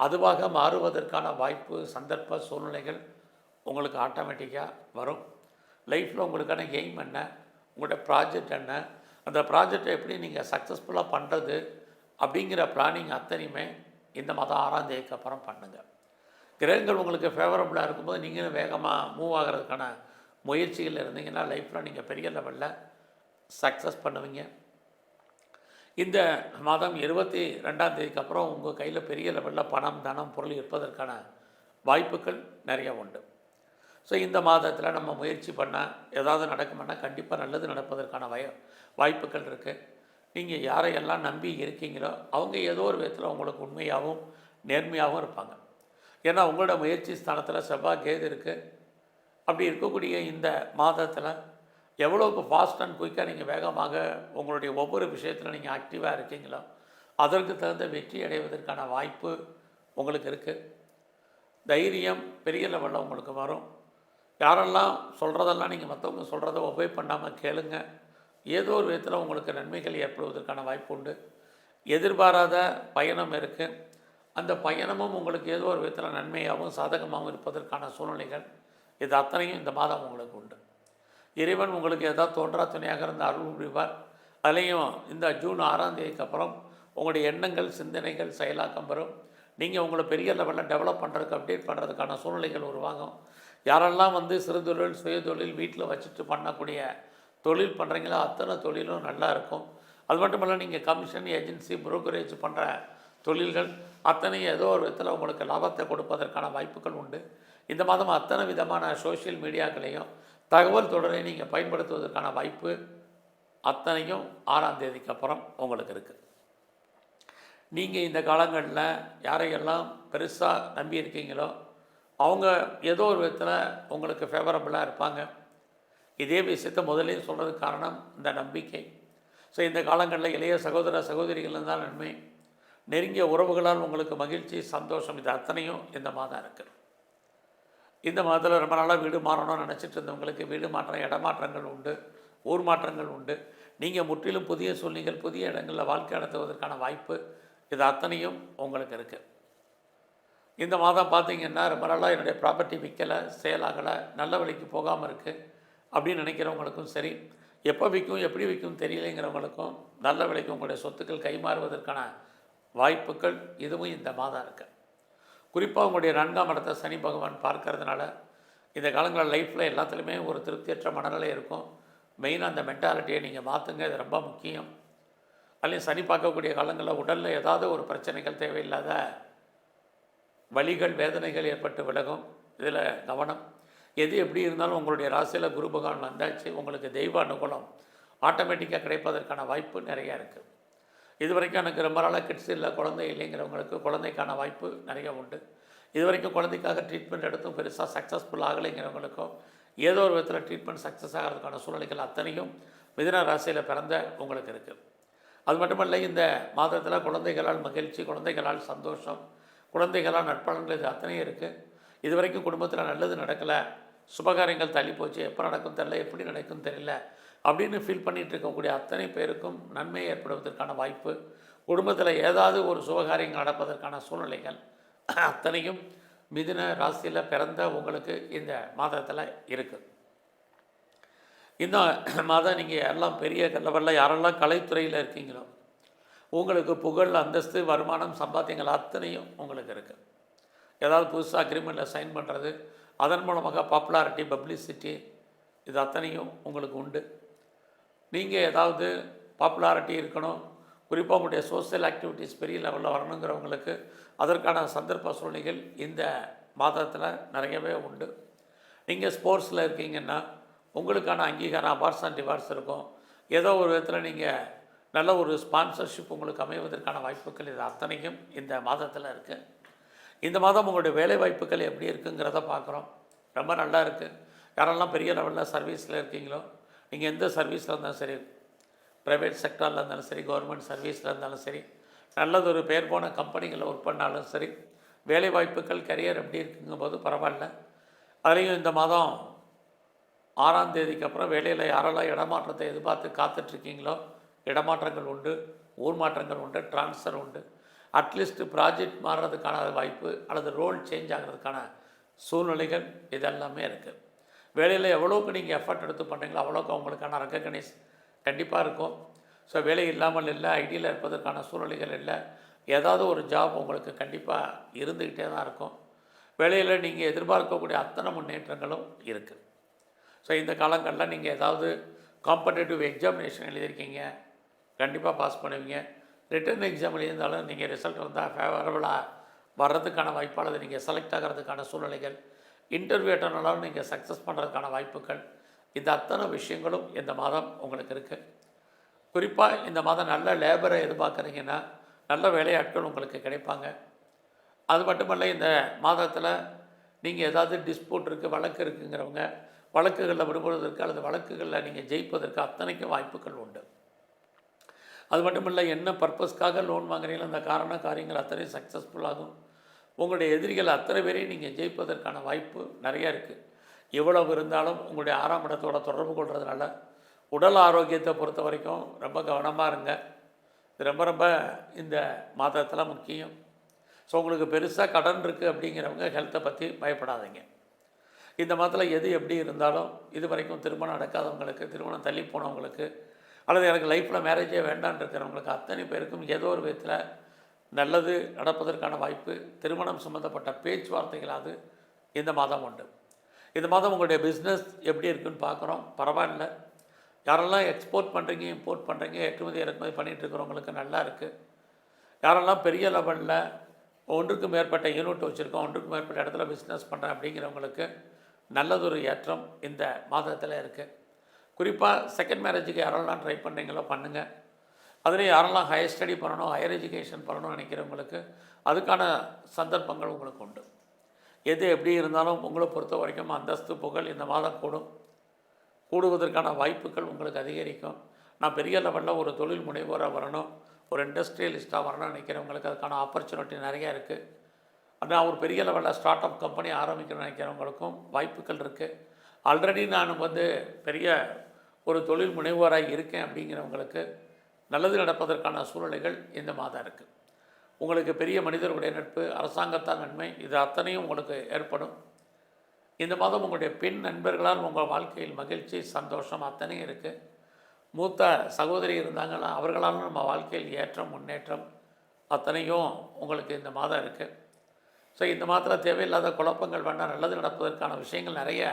Speaker 1: அதுவாக மாறுவதற்கான வாய்ப்பு, சந்தர்ப்ப சூழ்நிலைகள் உங்களுக்கு ஆட்டோமேட்டிக்காக வரும். லைஃப்பில் உங்களுக்கான எய்ம் என்ன, உங்களுடைய ப்ராஜெக்ட் என்ன, அந்த ப்ராஜெக்டை எப்படி நீங்கள் சக்ஸஸ்ஃபுல்லாக பண்ணுறது அப்படிங்கிற பிளானிங் அத்தனையுமே இந்த மாதம் 6ஆம் தேதிக்கு அப்புறம் பண்ணுங்கள். கிரகங்கள் உங்களுக்கு ஃபேவரபுளாக இருக்கும்போது நீங்களும் வேகமாக மூவ் ஆகிறதுக்கான முயற்சிகள் இருந்தீங்கன்னா லைஃப்பில் நீங்கள் பெரிய லெவலில் சக்ஸஸ் பண்ணுவீங்க. இந்த மாதம் 22ஆம் தேதிக்கு அப்புறம் உங்கள் கையில் பெரிய லெவலில் பணம், தனம், பொருள் இருப்பதற்கான வாய்ப்புகள் நிறைய உண்டு. ஸோ இந்த மாதத்தில் நம்ம முயற்சி பண்ணால் ஏதாவது நடக்குமென்னா கண்டிப்பாக நல்லது நடப்பதற்கான வாய்ப்புகள் இருக்குது. நீங்கள் யாரையெல்லாம் நம்பி இருக்கீங்களோ அவங்க ஏதோ ஒரு விதத்தில் உங்களுக்கு உண்மையாகவும் நேர்மையாகவும் இருப்பாங்க. ஏன்னா உங்களோட முயற்சி ஸ்தானத்தில் செவ்வாய், கேது இருக்குது. அப்படி இருக்கக்கூடிய இந்த மாதத்தில் எவ்வளோக்கு ஃபாஸ்ட் அண்ட் குயிக்காக நீங்கள் வேகமாக உங்களுடைய ஒவ்வொரு விஷயத்தில் நீங்கள் ஆக்டிவாக இருக்கீங்களோ அதற்கு தகுந்த வெற்றி அடைவதற்கான வாய்ப்பு உங்களுக்கு இருக்குது. தைரியம் பெரிய லெவலில் உங்களுக்கு வரும். யாரெல்லாம் சொல்கிறதெல்லாம் நீங்கள் மற்றவங்க சொல்கிறத ஒபே பண்ணாமல் கேளுங்க. ஏதோ ஒரு விதத்தில் உங்களுக்கு நன்மைகள் ஏற்படுவதற்கான வாய்ப்பு உண்டு. எதிர்பாராத பயணம் இருக்குது. அந்த பயணமும் உங்களுக்கு ஏதோ ஒரு விதத்தில் நன்மையாகவும் சாதகமாகவும் இருப்பதற்கான சூழ்நிலைகள் இது அத்தனையும் இந்த மாதம் உங்களுக்கு உண்டு. இறைவன் உங்களுக்கு ஏதாவது தோன்றா துணையாக இருந்த அருள் புரிவார். அதுலேயும் இந்த ஜூன் 6ஆம் தேதிக்கு அப்புறம் உங்களுடைய எண்ணங்கள், சிந்தனைகள் செயலாக்கம் பெறும். நீங்கள் உங்களை பெரிய லெவலில் டெவலப் பண்ணுறதுக்கு, அப்டேட் பண்ணுறதுக்கான சூழ்நிலைகள் உருவாகும். யாரெல்லாம் சிறு தொழில், சுய தொழில் வீட்டில் வச்சுட்டு பண்ணக்கூடிய தொழில் பண்ணுறீங்களோ அத்தனை தொழிலும் நல்லா இருக்கும். அது மட்டும் இல்லை, நீங்கள் கமிஷன், ஏஜென்சி, புரோக்கரேஜ் பண்ணுற தொழில்கள் அத்தனையும் ஏதோ ஒரு விதத்தில் உங்களுக்கு லாபத்தை கொடுப்பதற்கான வாய்ப்புகள் உண்டு. இந்த மாதம் அத்தனை விதமான சோஷியல் மீடியாக்களையும் தகவல் தொடரை நீங்கள் பயன்படுத்துவதற்கான வாய்ப்பு அத்தனையும் 6ஆம் தேதிக்கு அப்புறம் உங்களுக்கு இருக்குது. நீங்கள் இந்த காலங்களில் யாரையெல்லாம் பெருசாக நம்பி இருக்கீங்களோ அவங்க ஏதோ ஒரு விதத்தில் உங்களுக்கு ஃபேவரபுளாக இருப்பாங்க. இதே விஷயத்தை முதலே சொல்கிறதுக்கு காரணம் இந்த நம்பிக்கை. ஸோ இந்த காலங்களில் இளைய சகோதர சகோதரிகள் இருந்தால் நன்மை, நெருங்கிய உறவுகளால் உங்களுக்கு மகிழ்ச்சி, சந்தோஷம், இது அத்தனையும் இந்த மாதம் இருக்குது. இந்த மாதத்தில் ரொம்ப நாளாக வீடு மாறணும்னு நினச்சிட்டு இருந்தவங்களுக்கு வீடு மாற்றம், இடமாற்றங்கள் உண்டு, ஊர் மாற்றங்கள் உண்டு. நீங்கள் முற்றிலும் புதிய சூழ்நிலைகள், புதிய இடங்களில் வாழ்க்கை நடத்துவதற்கான வாய்ப்பு இது அத்தனையும் உங்களுக்கு இருக்குது. இந்த மாதம் பார்த்திங்கன்னா ரொம்ப நாளாக என்னுடைய ப்ராப்பர்ட்டி விற்கலை, சேலாகலை, நல்ல வழிக்கு போகாமல் இருக்குது அப்படின்னு நினைக்கிறவங்களுக்கும் சரி, எப்போ விற்கும், எப்படி விற்கும் தெரியலைங்கிறவங்களுக்கும் நல்ல விலைக்கு உங்களுடைய சொத்துக்கள் கைமாறுவதற்கான வாய்ப்புகள் இதுவும் இந்த மாதம் இருக்குது. குறிப்பாக உங்களுடைய 4ஆம் இடத்தை சனி பகவான் பார்க்கறதுனால இந்த காலங்களில் லைஃப்பில் எல்லாத்துலேயுமே ஒரு திருப்தியற்ற மனநிலை இருக்கும். மெயினாக அந்த மென்டாலிட்டியை நீங்கள் மாற்றுங்க, இது ரொம்ப முக்கியம். அதுலேயும் சனி பார்க்கக்கூடிய காலங்களில் உடலில் ஏதாவது ஒரு பிரச்சனைகள், தேவையில்லாத வலிகள், வேதனைகள் ஏற்பட்டு விலகும். இதில் கவனம். எது எப்படி இருந்தாலும் உங்களுடைய ராசியில் குரு பகவான் வந்தாச்சு, உங்களுக்கு தெய்வ அனுகூலம் ஆட்டோமேட்டிக்காக கிடைப்பதற்கான வாய்ப்பு நிறையா இருக்குது. இது வரைக்கும் எனக்கு ரொம்ப நாளாக கிட்ஸ் இல்லை, குழந்தை இல்லைங்கிறவங்களுக்கு குழந்தைக்கான வாய்ப்பு நிறைய உண்டு. இது வரைக்கும் குழந்தைக்காக ட்ரீட்மெண்ட் எடுத்தும் பெருசாக சக்ஸஸ்ஃபுல் ஆகலைங்கிறவங்களுக்கும் ஏதோ ஒரு விதத்தில் ட்ரீட்மெண்ட் சக்ஸஸ் ஆகிறதுக்கான சூழ்நிலைகள் அத்தனையும் மிதுன ராசியில் பிறந்த உங்களுக்கு இருக்குது. அது மட்டுமல்ல, இந்த மாதத்தில் குழந்தைகளால் மகிழ்ச்சி, குழந்தைகளால் சந்தோஷம், குழந்தைகளால் நட்பலன்கள் இது அத்தனையும் இருக்குது. இது வரைக்கும் குடும்பத்தில் நல்லது நடக்கலை, சுபகாரியங்கள் தள்ளி போச்சு, எப்போ நடக்கும் தெரியல, எப்படி நடக்கும் தெரியல அப்படின்னு ஃபீல் பண்ணிகிட்டு இருக்கக்கூடிய அத்தனை பேருக்கும் நன்மை ஏற்படுவதற்கான வாய்ப்பு, குடும்பத்தில் ஏதாவது ஒரு சுபகாரியங்கள் நடப்பதற்கான சூழ்நிலைகள் அத்தனையும் மிதுன ராசியில் பிறந்த உங்களுக்கு இந்த மாதத்தில் இருக்குது. இந்த மாதம் நீங்கள் எல்லாம் பெரிய லெவலில் யாரெல்லாம் கலைத்துறையில் இருக்கீங்களோ உங்களுக்கு புகழ், அந்தஸ்து, வருமானம், சம்பாத்தியங்கள் அத்தனையும் உங்களுக்கு இருக்குது. ஏதாவது புதுசாக அக்ரிமெண்ட்டில் சைன் பண்ணுறது, அதன் மூலமாக பாப்புலாரிட்டி, பப்ளிசிட்டி இது அத்தனையும் உங்களுக்கு உண்டு. நீங்கள் ஏதாவது பாப்புலாரிட்டி இருக்கணும், குறிப்பாக உங்களுடைய சோசியல் ஆக்டிவிட்டீஸ் பெரிய லெவலில் வரணுங்கிறவங்களுக்கு அதற்கான சந்தர்ப்ப சூழ்நிலைகள் இந்த மாதத்தில் நிறையவே உண்டு. நீங்கள் ஸ்போர்ட்ஸில் இருக்கீங்கன்னா உங்களுக்கான அங்கீகாரம், அவார்ட்ஸ் அண்ட் ரிவார்ட்ஸ் இருக்கும். ஏதோ ஒரு விதத்தில் நீங்கள் நல்ல ஒரு ஸ்பான்சர்ஷிப் உங்களுக்கு அமைவதற்கான வாய்ப்புகள் இது அத்தனையும் இந்த மாதத்தில் இருக்குது. இந்த மாதம் உங்களுடைய வேலை வாய்ப்புகள் எப்படி இருக்குங்கிறத பார்க்குறோம். ரொம்ப நல்லா இருக்குது. யாரெல்லாம் பெரிய லெவலில் சர்வீஸில் இருக்கீங்களோ, நீங்கள் எந்த சர்வீஸில் இருந்தாலும் சரி, ப்ரைவேட் செக்டாரில் இருந்தாலும் சரி, கவர்மெண்ட் சர்வீஸில் இருந்தாலும் சரி, நல்லதொரு பேர் போன கம்பெனிகளில் ஒர்க் பண்ணாலும் சரி, வேலை வாய்ப்புகள், கரியர் எப்படி இருக்குங்கும் போது பரவாயில்ல. அதுலேயும் இந்த மாதம் 6ஆம் தேதிக்கு அப்புறம் வேலையில் யாரெல்லாம் இடமாற்றத்தை எதிர்பார்த்து காத்துட்ருக்கீங்களோ இடமாற்றங்கள் உண்டு, ஊர் மாற்றங்கள் உண்டு, ட்ரான்ஸ்ஃபர் உண்டு. அட்லீஸ்ட் ப்ராஜெக்ட் மாறுறதுக்கான வாய்ப்பு அல்லது ரோல் சேஞ்ச் ஆகிறதுக்கான சூழ்நிலைகள் இதெல்லாமே இருக்குது. வேலையில் எவ்வளோக்கு நீங்கள் எஃபர்ட் எடுத்து பண்ணுறீங்களோ அவ்வளோக்கு அவங்களுக்கான ரெக்கக்னைஸ் கண்டிப்பாக இருக்கும். ஸோ வேலை இல்லாமல் இல்லை, ஐடியில் இருப்பதற்கான சூழ்நிலைகள் இல்லை. ஏதாவது ஒரு ஜாப் உங்களுக்கு கண்டிப்பாக இருந்துக்கிட்டே தான் இருக்கும். வேலையில் நீங்கள் எதிர்பார்க்கக்கூடிய அத்தனை முன்னேற்றங்களும் இருக்குது. ஸோ இந்த காலங்களில் நீங்கள் ஏதாவது காம்படேட்டிவ் எக்ஸாமினேஷன் எழுதியிருக்கீங்க, கண்டிப்பாக பாஸ் பண்ணுவீங்க. ரிட்டன் எக்ஸாம் எழுதியிருந்தாலும் நீங்கள் ரிசல்ட் வந்தால் ஃபேவரபுளாக வர்றதுக்கான வாய்ப்பு அல்லது நீங்கள் செலக்ட் ஆகிறதுக்கான சூழ்நிலைகள், இன்டர்வியூ அட்டன் பண்ணாலும் நீங்கள் சக்ஸஸ் பண்ணுறதுக்கான வாய்ப்புகள், இந்த அத்தனை விஷயங்களும் இந்த மாதம் உங்களுக்கு இருக்குது. குறிப்பாக இந்த மாதம் நல்ல லேபரை எதிர்பார்க்குறீங்கன்னா நல்ல வேலையாட்கள் உங்களுக்கு கிடைப்பாங்க. அது மட்டுமல்ல, இந்த மாதத்தில் நீங்கள் ஏதாவது டிஸ்பியூட் இருக்குது, வழக்கு இருக்குங்கிறவங்க வழக்குகளில் விடுபடுவதற்கு அல்லது வழக்குகளில் நீங்கள் ஜெயிப்பதற்கு அத்தனைக்கும் வாய்ப்புகள் உண்டு. அது மட்டும் இல்லை, என்ன பர்பஸ்க்காக லோன் வாங்குறீங்களோ அந்த காரியங்கள் அத்தனையும் சக்ஸஸ்ஃபுல்லாகும். உங்களுடைய எதிரிகள் அத்தனை பேரையும் நீங்கள் ஜெயிப்பதற்கான வாய்ப்பு நிறையா இருக்குது. எவ்வளவு இருந்தாலும் உங்களுடைய 6ஆம் இடத்தோட தொடர்பு கொள்வதுனால உடல் ஆரோக்கியத்தை பொறுத்த வரைக்கும் ரொம்ப கவனமாக இருங்க. இது ரொம்ப ரொம்ப இந்த மாதத்தில் முக்கியம். ஸோ உங்களுக்கு பெருசாக கடன் இருக்குது அப்படிங்கிறவங்க ஹெல்த்தை பற்றி பயப்படாதீங்க. இந்த மாதத்தில் எது எப்படி இருந்தாலும் இது வரைக்கும் திருமணம் நடக்காதவங்களுக்கு, திருமணம் தள்ளி போனவங்களுக்கு அல்லது எனக்கு லைஃப்பில் மேரேஜே வேண்டான்னு இருக்கிறவங்களுக்கு அத்தனை பேருக்கும் ஏதோ ஒரு விதத்தில் நல்லது நடப்பதற்கான வாய்ப்பு, திருமணம் சம்மந்தப்பட்ட பேச்சுவார்த்தைகளாவது இந்த மாதம் உண்டு. இந்த மாதம் உங்களுடைய பிஸ்னஸ் எப்படி இருக்குதுன்னு பார்க்குறோம். பரவாயில்ல. யாரெல்லாம் எக்ஸ்போர்ட் பண்ணுறீங்க, இம்போர்ட் பண்ணுறீங்க, ஏற்றுமதி இறக்குமதி பண்ணிகிட்டு இருக்கிறவங்களுக்கு நல்லா இருக்குது. யாரெல்லாம் பெரிய லெவலில் ஒன்றுக்கு மேற்பட்ட யூனிட் வச்சுருக்கோம், ஒன்றுக்கு மேற்பட்ட இடத்துல பிஸ்னஸ் பண்ணுறேன் அப்படிங்கிறவங்களுக்கு நல்லதொரு ஏற்றம் இந்த மாதத்தில் இருக்குது. குறிப்பாக செகண்ட் மேரேஜுக்கு யாரெல்லாம் ட்ரை பண்ணுறீங்களோ பண்ணுங்கள். அதில் யாரெல்லாம் ஹையர் ஸ்டடி பண்ணணும், ஹையர் எஜுகேஷன் பண்ணணும்னு நினைக்கிறவங்களுக்கு அதுக்கான சந்தர்ப்பங்கள் உங்களுக்கு உண்டு. எது எப்படி இருந்தாலும் உங்களை பொறுத்த வரைக்கும் அந்தஸ்து புகழ் இந்த மாதம் கூடுவதற்கான வாய்ப்புகள் உங்களுக்கு அதிகரிக்கும். நான் பெரிய லெவலில் ஒரு தொழில் முனைவோராக வரணும், ஒரு இண்டஸ்ட்ரியலிஸ்ட்டாக வரணும்னு நினைக்கிறவங்களுக்கு அதுக்கான ஆப்பர்ச்சுனிட்டி நிறையா இருக்குது. ஆனால் ஒரு பெரிய லெவலில் ஸ்டார்ட் அப் கம்பெனி ஆரம்பிக்கணும்னு நினைக்கிறவங்களுக்கும் வாய்ப்புகள் இருக்குது. ஆல்ரெடி நான் பெரிய ஒரு தொழில் முனைவோராக இருக்கேன் அப்படிங்கிறவங்களுக்கு நல்லது நடப்பதற்கான சூழ்நிலைகள் இந்த மாதம் இருக்குது. உங்களுக்கு பெரிய மனிதர்களுடைய நட்பு, அரசாங்கத்தால் நன்மை, இது அத்தனையும் உங்களுக்கு ஏற்படும். இந்த மாதம் உங்களுடைய பெண் நண்பர்களால் உங்கள் வாழ்க்கையில் மகிழ்ச்சி, சந்தோஷம் அத்தனையும் இருக்குது. மூத்த சகோதரி இருந்தாங்கன்னா அவர்களாலும் நம்ம வாழ்க்கையில் ஏற்றம், முன்னேற்றம் அத்தனையும் உங்களுக்கு இந்த மாதம் இருக்குது. ஸோ இந்த மாதத்தில் தேவையில்லாத குழப்பங்கள் வேண்டாம், நல்லது நடப்பதற்கான விஷயங்கள் நிறைய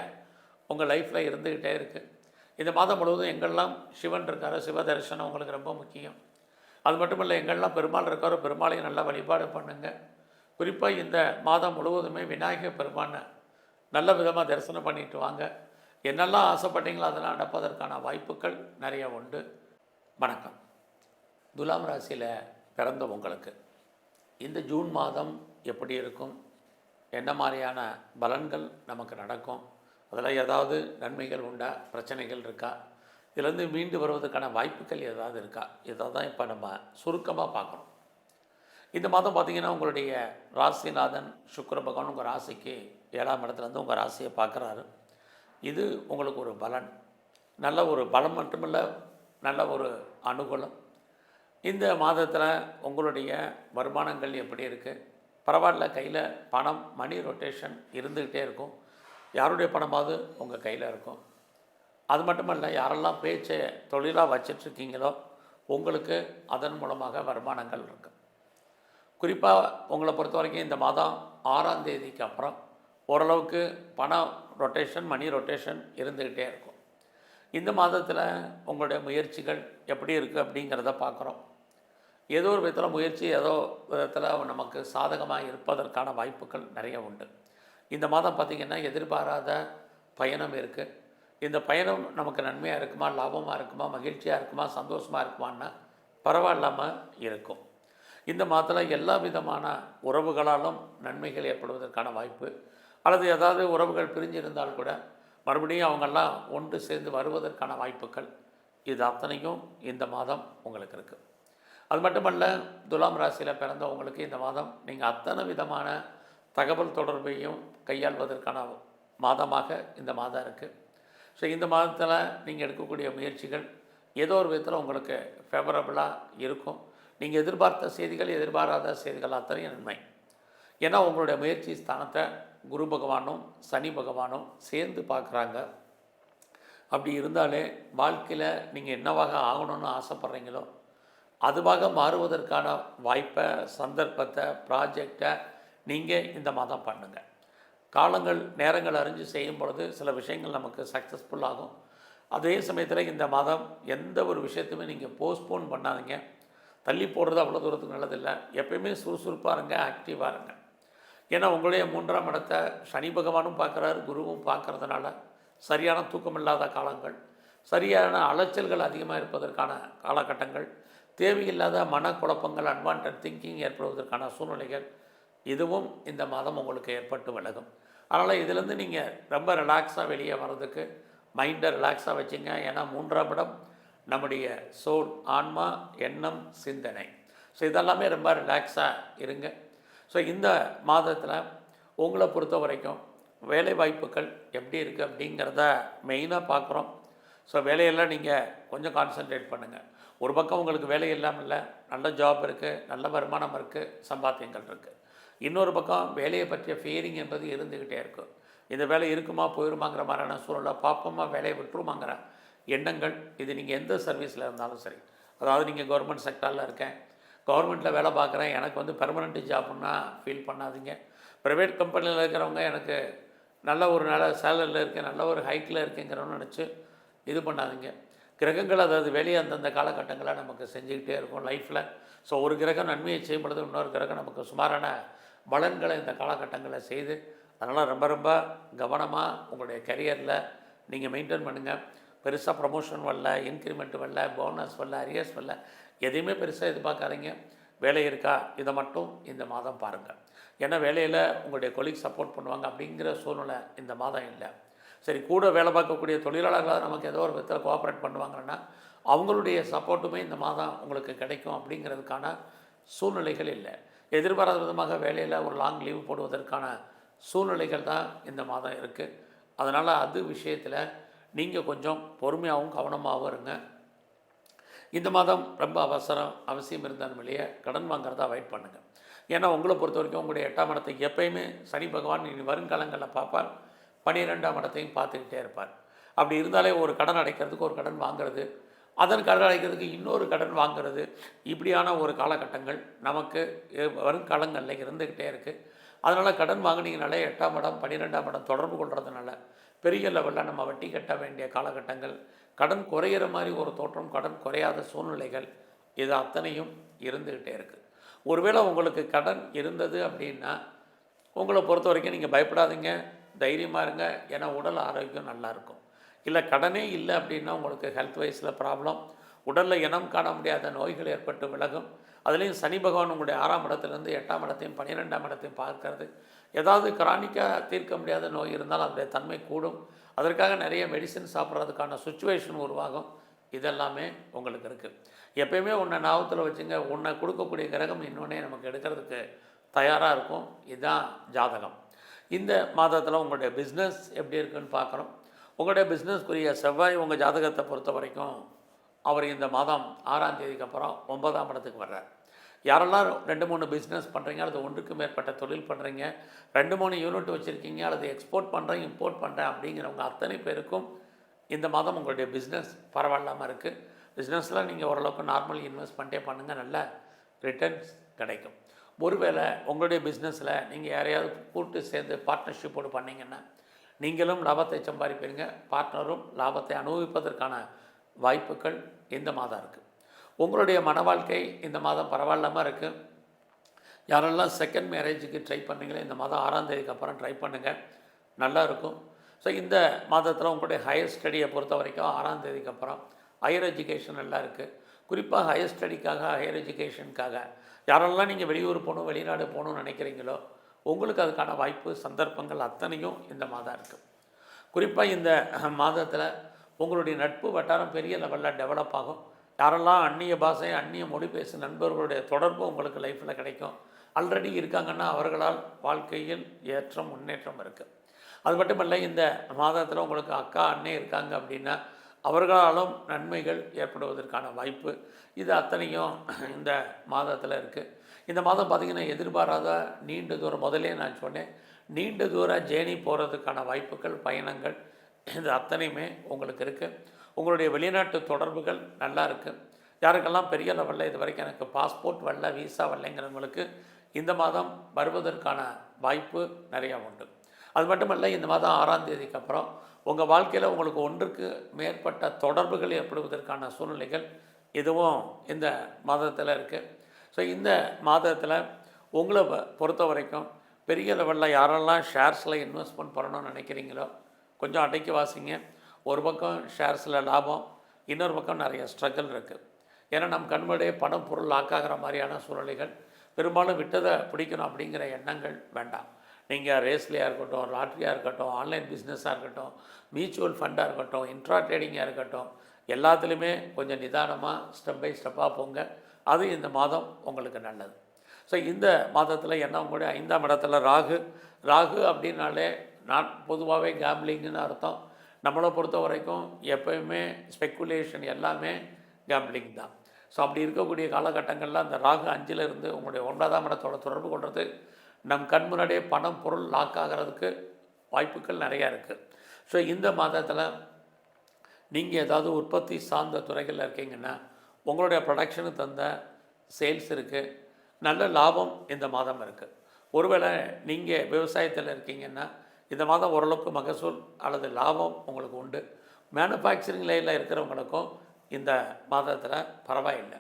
Speaker 1: உங்கள் லைஃப்பில் இருந்துக்கிட்டே இருக்குது. இந்த மாதம் முழுவதும் எங்கெல்லாம் சிவன் இருக்காரோ சிவ தரிசனம் உங்களுக்கு ரொம்ப முக்கியம். அது மட்டும் இல்லை, எங்கெல்லாம் பெருமாள் இருக்காரோ பெருமாளையும் நல்லா வழிபாடு பண்ணுங்கள். குறிப்பாக இந்த மாதம் முழுவதுமே விநாயகர் பெருமானை நல்ல விதமாக தரிசனம் பண்ணிட்டு வாங்க. என்னெல்லாம் ஆசைப்பட்டீங்களோ அதெல்லாம் நடப்பதற்கான வாய்ப்புகள் நிறைய உண்டு. வணக்கம். துலாம் ராசியில் பிறந்த உங்களுக்கு இந்த ஜூன் மாதம் எப்படி இருக்கும், என்ன மாதிரியான பலன்கள் நமக்கு நடக்கும், அதில் ஏதாவது நன்மைகள் உண்டா, பிரச்சனைகள் இருக்கா, இதிலேருந்து மீண்டு வருவதற்கான வாய்ப்புகள் ஏதாவது இருக்கா, இதை தான் இப்போ நம்ம சுருக்கமாக பார்க்குறோம். இந்த மாதம் பார்த்திங்கன்னா உங்களுடைய ராசிநாதன் சுக்கிர பகவான் உங்கள் ராசிக்கு 7ஆம் இடத்துலேருந்து உங்கள் ராசியை பார்க்குறாரு. இது உங்களுக்கு ஒரு பலன், நல்ல ஒரு பலம் மட்டுமில்ல, நல்ல ஒரு அனுகூலம். இந்த மாதத்தில் உங்களுடைய வருமானங்கள் எப்படி இருக்குது, பரவாயில்ல, கையில் பணம் மணி ரொட்டேஷன் இருந்துக்கிட்டே இருக்கும். யாருடைய பணமாவது உங்கள் கையில் இருக்கும். அது மட்டுமல்ல, யாரெல்லாம் பேச்சை தொழிலாக வச்சிட்ருக்கீங்களோ உங்களுக்கு அதன் மூலமாக வருமானங்கள் இருக்குது. குறிப்பாக உங்களை பொறுத்த வரைக்கும் இந்த மாதம் 6ஆம் தேதிக்கு அப்புறம் ஓரளவுக்கு பண ரொட்டேஷன், மணி ரொட்டேஷன் இருந்துக்கிட்டே இருக்கும். இந்த மாதத்தில் உங்களுடைய முயற்சிகள் எப்படி இருக்குது அப்படிங்கிறத பார்க்குறோம். ஏதோ ஒரு விதத்தில் முயற்சி ஏதோ விதத்தில் நமக்கு சாதகமாக இருப்பதற்கான வாய்ப்புகள் நிறைய உண்டு. இந்த மாதம் பார்த்திங்கன்னா எதிர்பாராத பயணம் இருக்குது. இந்த பயணம் நமக்கு நன்மையாக இருக்குமா, லாபமாக இருக்குமா, மகிழ்ச்சியாக இருக்குமா, சந்தோஷமாக இருக்குமான்னா பரவாயில்லாமல் இருக்கும். இந்த மாதத்தில் எல்லா விதமான உறவுகளாலும் நன்மைகள் ஏற்படுவதற்கான வாய்ப்பு, அல்லது ஏதாவது உறவுகள் பிரிஞ்சிருந்தால் கூட மறுபடியும் அவங்கெல்லாம் ஒன்று சேர்ந்து வருவதற்கான வாய்ப்புகள், இது அத்தனையும் இந்த மாதம் உங்களுக்கு இருக்குது. அது மட்டுமல்ல, துலாம் ராசியில் பிறந்தவங்களுக்கு இந்த மாதம் நீங்கள் அத்தனை விதமான தகவல் தொடர்பையும் கையாள்வதற்கான மாதமாக இந்த மாதம் இருக்குது. ஸோ இந்த மாதத்தில் நீங்கள் எடுக்கக்கூடிய முயற்சிகள் ஏதோ ஒரு விதத்தில் உங்களுக்கு ஃபேவரபுளாக இருக்கும். நீங்கள் எதிர்பார்த்த செய்திகள், எதிர்பாராத செய்திகள் அத்தனையும் நன்மை. ஏன்னா உங்களுடைய முயற்சி ஸ்தானத்தை குரு பகவானும் சனி பகவானும் சேர்ந்து பார்க்குறாங்க. அப்படி இருந்தாலே வாழ்க்கையில் நீங்கள் என்னவாக ஆகணும்னு ஆசைப்பட்றீங்களோ அதுவாக மாறுவதற்கான வாய்ப்பை, சந்தர்ப்பத்தை, ப்ராஜெக்டை நீங்கள் இந்த மாதம் பண்ணுங்கள். காலங்கள் நேரங்கள் அறிஞ்சு செய்யும் பொழுது சில விஷயங்கள் நமக்கு சக்ஸஸ்ஃபுல் ஆகும். அதே சமயத்தில் இந்த மாதம் எந்த ஒரு விஷயத்தையுமே நீங்கள் போஸ்ட்போன் பண்ணாதீங்க. தள்ளி போடுறது அவ்வளோ தூரத்துக்கு நல்லதில்லை. எப்பயுமே சுறுசுறுப்பாக இருங்க, ஆக்டிவாக இருங்க. ஏன்னா உங்களுடைய 3ஆம் இடத்தை சனி பகவானும் பார்க்குறாரு, குருவும் பார்க்குறதுனால சரியான தூக்கமில்லாத காலங்கள், சரியான அலைச்சல்கள் அதிகமாக இருப்பதற்கான காலகட்டங்கள், தேவையில்லாத மனக்குழப்பங்கள், அன்வான்ட் திங்கிங் ஏற்படுவதற்கான சூழ்நிலைகள் இதுவும் இந்த மாதம் உங்களுக்கு ஏற்பட்டு விலகும். அதனால் இதிலேருந்து நீங்கள் ரொம்ப ரிலாக்ஸாக வெளியே வர்றதுக்கு மைண்டை ரிலாக்ஸாக வச்சுங்க. ஏன்னா 3ஆம் இடம் நம்முடைய சோல், ஆன்மா, எண்ணம், சிந்தனை. ஸோ இதெல்லாமே ரொம்ப ரிலாக்ஸாக இருங்க. ஸோ இந்த மாதத்தில் உங்களை பொறுத்த வரைக்கும் வேலை வாய்ப்புகள் எப்படி இருக்குது அப்படிங்கிறத மெயினாக பார்க்குறோம். ஸோ வேலையெல்லாம் நீங்கள் கொஞ்சம் கான்சன்ட்ரேட் பண்ணுங்கள். ஒரு பக்கம் உங்களுக்கு வேலை இல்லாமல் இல்லை, நல்ல ஜாப் இருக்குது, நல்ல வருமானம் இருக்குது, சம்பாத்தியங்கள் இருக்குது. இன்னொரு பக்கம் வேலையை பற்றிய ஃபியரிங் என்பது இருந்துக்கிட்டே இருக்கும். இந்த வேலை இருக்குமா போயிடுமாங்கிற மாதிரியான சூழலை, பார்ப்போமா வேலையை விட்டுருமாங்கிற எண்ணங்கள். இது நீங்கள் எந்த சர்வீஸில் இருந்தாலும் சரி, அதாவது நீங்கள் கவர்மெண்ட் செக்டாரில் இருக்கேன், கவர்மெண்ட்டில் வேலை பார்க்குறேன், எனக்கு வந்து பெர்மனெண்ட் ஜாப்னா ஃபீல் பண்ணாதீங்க. ப்ரைவேட் கம்பெனியில் இருக்கிறவங்க எனக்கு நல்ல ஒரு நல்ல சேலரியில் இருக்கேன், நல்ல ஒரு ஹைக்கில் இருக்கேங்கிறவன்னு நினச்சி இது பண்ணாதீங்க. கிரகங்கள் அதாவது வேலையை அந்தந்த காலகட்டங்களை நமக்கு செஞ்சுக்கிட்டே இருக்கும் லைஃப்பில். ஸோ ஒரு கிரகம் நன்மையை செய்யும் பொழுது இன்னொரு கிரகம் நமக்கு சுமாரான பலன்களை இந்த காலகட்டங்களில் செய்து, அதனால் ரொம்ப ரொம்ப கவனமாக உங்களுடைய கரியரில் நீங்கள் மெயின்டைன் பண்ணுங்கள். பெருசாக ப்ரமோஷன் வரல, இன்க்ரிமெண்ட் வரல, போனஸ் வரல, அரியர்ஸ் வரல, எதையுமே பெருசாக எதிர்பார்க்காதீங்க. வேலை இருக்கா இதை மட்டும் இந்த மாதம் பாருங்கள். ஏன்னா வேலையில் உங்களுடைய கொலீக் சப்போர்ட் பண்ணுவாங்க அப்படிங்கிற சூழ்நிலை இந்த மாதம் இல்லை. சரி, கூட வேலை பார்க்கக்கூடிய தொழிலாளர்களாக நமக்கு ஏதோ ஒரு விதத்தில் கோஆப்ரேட் பண்ணுவாங்கன்னா அவங்களுடைய சப்போர்ட்டுமே இந்த மாதம் உங்களுக்கு கிடைக்கும் அப்படிங்கிறதுக்கான சூழ்நிலைகள் இல்லை. எதிர்பாராத விதமாக வேலையில் ஒரு லாங் லீவ் போடுவதற்கான சூழ்நிலைகள் தான் இந்த மாதம் இருக்குது. அதனால் அது விஷயத்தில் நீங்கள் கொஞ்சம் பொறுமையாகவும் கவனமாகவும் இருங்க. இந்த மாதம் ரொம்ப அவசியம் இருந்தாலும் இல்லையே கடன் வாங்குறத அவாய்ட் பண்ணுங்கள். ஏன்னா உங்களை பொறுத்த வரைக்கும் உங்களுடைய 8ஆம் இடத்தை எப்பயுமே சனி பகவான் இனி வருங்காலங்களில் பார்ப்பார், 12ஆம் இடத்தையும் பார்த்துக்கிட்டே இருப்பார். அப்படி இருந்தாலே ஒரு கடன் அடைக்கிறதுக்கு ஒரு கடன் வாங்கிறது, அதன் கடன் அடைக்கிறதுக்கு இன்னொரு கடன் வாங்கிறது, இப்படியான ஒரு காலகட்டங்கள் நமக்கு வருங்காலங்களில் இருந்துக்கிட்டே இருக்குது. அதனால் கடன் வாங்கினீங்கனாலே 8ஆம் இடம் 12ஆம் இடம் தொடர்பு கொள்கிறதுனால பெரிய லெவலில் நம்ம வட்டி கட்ட வேண்டிய காலகட்டங்கள், கடன் குறையிற மாதிரி ஒரு தோற்றம், கடன் குறையாத சூழ்நிலைகள், இது அத்தனையும் இருந்துக்கிட்டே இருக்குது. ஒருவேளை உங்களுக்கு கடன் இருந்தது அப்படின்னா உங்களை பொறுத்த வரைக்கும் நீங்கள் பயப்படாதீங்க, தைரியமாக இருங்க. ஏன்னா உடல் ஆரோக்கியம் நல்லாயிருக்கும். இல்லை கடனே இல்லை அப்படின்னா உங்களுக்கு ஹெல்த் வைஸில் ப்ராப்ளம், உடலில் இனம் காண முடியாத நோய்கள் ஏற்பட்டு விலகும். அதுலேயும் சனி பகவான் உங்களுடைய 6ஆம் இடத்துலேருந்து 8ஆம் இடத்தையும் 12ஆம் இடத்தையும் பார்க்கறது, ஏதாவது கிரானிக்காக தீர்க்க முடியாத நோய் இருந்தால் அதனுடைய தன்மை கூடும். அதற்காக நிறைய மெடிசின் சாப்பிட்றதுக்கான சுச்சுவேஷன் உருவாகும். இதெல்லாமே உங்களுக்கு இருக்குது. எப்பயுமே உன்னை ஞாபகத்தில் வச்சுங்க, உன்னை கொடுக்கக்கூடிய கிரகம் இன்னொன்னே நமக்கு எடுக்கிறதுக்கு தயாராக இருக்கும். இதுதான் ஜாதகம். இந்த மாதத்தில் உங்களுடைய பிஸ்னஸ் எப்படி இருக்குதுன்னு பார்க்குறோம். உங்களுடைய பிஸ்னஸ்க்குரிய செவ்வாய் உங்கள் ஜாதகத்தை பொறுத்த வரைக்கும் அவர் இந்த மாதம் 6ஆம் தேதிக்கு அப்புறம் 9ஆம் இடத்துக்கு வர்றார். யாரெல்லாம் 2-3 பிஸ்னஸ் பண்ணுறீங்க, அல்லது ஒன்றுக்கு மேற்பட்ட தொழில் பண்ணுறீங்க, 2-3 யூனிட் வச்சுருக்கீங்க, அல்லது எக்ஸ்போர்ட் பண்ணுறேன் இம்போர்ட் பண்ணுறேன் அப்படிங்கிறவங்க அத்தனை பேருக்கும் இந்த மாதம் உங்களுடைய பிஸ்னஸ் பரவாயில்லாமல் இருக்குது. பிஸ்னஸில் நீங்கள் ஓரளவுக்கு நார்மல் இன்வெஸ்ட்மெண்ட்டே பண்ணுங்கள், நல்ல ரிட்டர்ன்ஸ் கிடைக்கும். ஒருவேளை உங்களுடைய பிஸ்னஸில் நீங்கள் யாரையாவது கூட்டு சேர்ந்து பார்ட்னர்ஷிப்போடு பண்ணிங்கன்னா நீங்களும் லாபத்தை சம்பாதிப்பீங்க, பார்ட்னரும் லாபத்தை அனுபவிப்பதற்கான வாய்ப்புகள் இந்த மாதம் இருக்குது. உங்களுடைய மன வாழ்க்கை இந்த மாதம் பரவாயில்லாமல் இருக்குது. யாரெல்லாம் செகண்ட் மேரேஜுக்கு ட்ரை பண்ணுறீங்களோ இந்த மாதம் 6ஆம் தேதிக்கு அப்புறம் ட்ரை பண்ணுங்கள், நல்லா இருக்கும். ஸோ இந்த மாதத்தில் உங்களுடைய ஹையர் ஸ்டடியை பொறுத்த வரைக்கும் 6ஆம் தேதிக்கு அப்புறம் ஹையர் எஜுகேஷன் நல்லா இருக்குது. குறிப்பாக ஹையர் ஸ்டடிக்காக, ஹையர் எஜுகேஷனுக்காக யாரெல்லாம் நீங்கள் வெளியூர் போகணும், வெளிநாடு போகணும்னு நினைக்கிறீங்களோ உங்களுக்கு அதுக்கான வாய்ப்பு, சந்தர்ப்பங்கள் அத்தனையும் இந்த மாதம் இருக்குது. குறிப்பாக இந்த மாதத்தில் உங்களுடைய நட்பு வட்டாரம் பெரிய லெவலில் டெவலப் ஆகும். யாரெல்லாம் அந்நிய பாஷை, அந்நிய மொழி பேசும் நண்பர்களுடைய தொடர்பு உங்களுக்கு லைஃப்பில் கிடைக்கும். ஆல்ரெடி இருக்காங்கன்னா அவர்களால் வாழ்க்கையில் ஏற்றம் முன்னேற்றம் இருக்குது. அது மட்டும் இல்லை, இந்த மாதத்தில் உங்களுக்கு அக்கா அண்ணே இருக்காங்க அப்படின்னா அவர்களாலும் நன்மைகள் ஏற்படுவதற்கான வாய்ப்பு இது அத்தனையும் இந்த மாதத்தில் இருக்குது. இந்த மாதம் பார்த்திங்கன்னா எதிர்பாராத நீண்ட தூரம், முதலே நான் சொன்னேன், நீண்ட தூர ஜேர்னி போகிறதுக்கான வாய்ப்புகள், பயணங்கள் இது அத்தனையுமே உங்களுக்கு இருக்குது. உங்களுடைய வெளிநாட்டு தொடர்புகள் நல்லா இருக்குது. யாருக்கெல்லாம் பெரிய லெவலில் இது வரைக்கும் எனக்கு பாஸ்போர்ட் வரல, விசா வரலைங்கிறவங்களுக்கு இந்த மாதம் வருவதற்கான வாய்ப்பு நிறையா உண்டு. அது மட்டுமல்ல, இந்த மாதம் 6ஆம் தேதிக்கு அப்புறம் உங்கள் வாழ்க்கையில் உங்களுக்கு ஒன்றுக்கு மேற்பட்ட தொடர்புகள் ஏற்படுவதற்கான சூழ்நிலைகள் இதுவும் இந்த மாதத்தில் இருக்குது. ஸோ இந்த மாதத்தில் உங்களை பொறுத்த வரைக்கும் பெரிய லெவலில் யாரெல்லாம் ஷேர்ஸில் இன்வெஸ்ட்மெண்ட் பண்ணணும்னு நினைக்கிறீங்களோ கொஞ்சம் அடக்கி வாசிங்க. ஒரு பக்கம் ஷேர்ஸில் லாபம், இன்னொரு பக்கம் நிறைய ஸ்ட்ரகிள் இருக்குது. ஏன்னா நம் கண்முறையே பணம் பொருள் லாக்காகிற மாதிரியான சூழ்நிலைகள், பெரும்பாலும் விட்டதை பிடிக்கணும் அப்படிங்கிற எண்ணங்கள் வேண்டாம். நீங்கள் ரேஸ்லையாக இருக்கட்டும், லாட்ரியாக இருக்கட்டும், ஆன்லைன் பிஸ்னஸாக இருக்கட்டும், மியூச்சுவல் ஃபண்டாக இருக்கட்டும், இன்ட்ரா ட்ரேடிங்காக இருக்கட்டும், எல்லாத்துலேயுமே கொஞ்சம் நிதானமாக ஸ்டெப் பை ஸ்டெப்பாக போங்க. அது இந்த மாதம் உங்களுக்கு நல்லது. ஸோ இந்த மாதத்தில் என்ன, உங்களுடைய 5ஆம் இடத்துல ராகு அப்படின்னாலே நான் பொதுவாகவே கேம்பிளிங்குன்னு அர்த்தம். நம்மளை பொறுத்த வரைக்கும் எப்போயுமே ஸ்பெக்குலேஷன் எல்லாமே கேம்பிளிங் தான். ஸோ அப்படி இருக்கக்கூடிய காலகட்டங்களில் அந்த ராகு 5ல் இருந்து உங்களுடைய 9ஆம் இடத்தோட தொடர்பு கொள்வது நம் கண் முன்னாடியே பணம் பொருள் லாக் ஆகிறதுக்கு வாய்ப்புகள் நிறையா இருக்குது. ஸோ இந்த மாதத்தில் நீங்கள் ஏதாவது உற்பத்தி சார்ந்த துறைகளில் இருக்கீங்கன்னா உங்களுடைய ப்ரொடக்ஷனுக்கு தந்த சேல்ஸ் இருக்குது, நல்ல லாபம் இந்த மாதம் இருக்குது. ஒருவேளை நீங்கள் விவசாயத்தில் இருக்கீங்கன்னா இந்த மாதம் ஓரளவுக்கு மகசூல் அல்லது லாபம் உங்களுக்கு உண்டு. மேனுஃபேக்சரிங் லைனில் இருக்கிறவங்களுக்கும் இந்த மாதத்தில் பரவாயில்லை.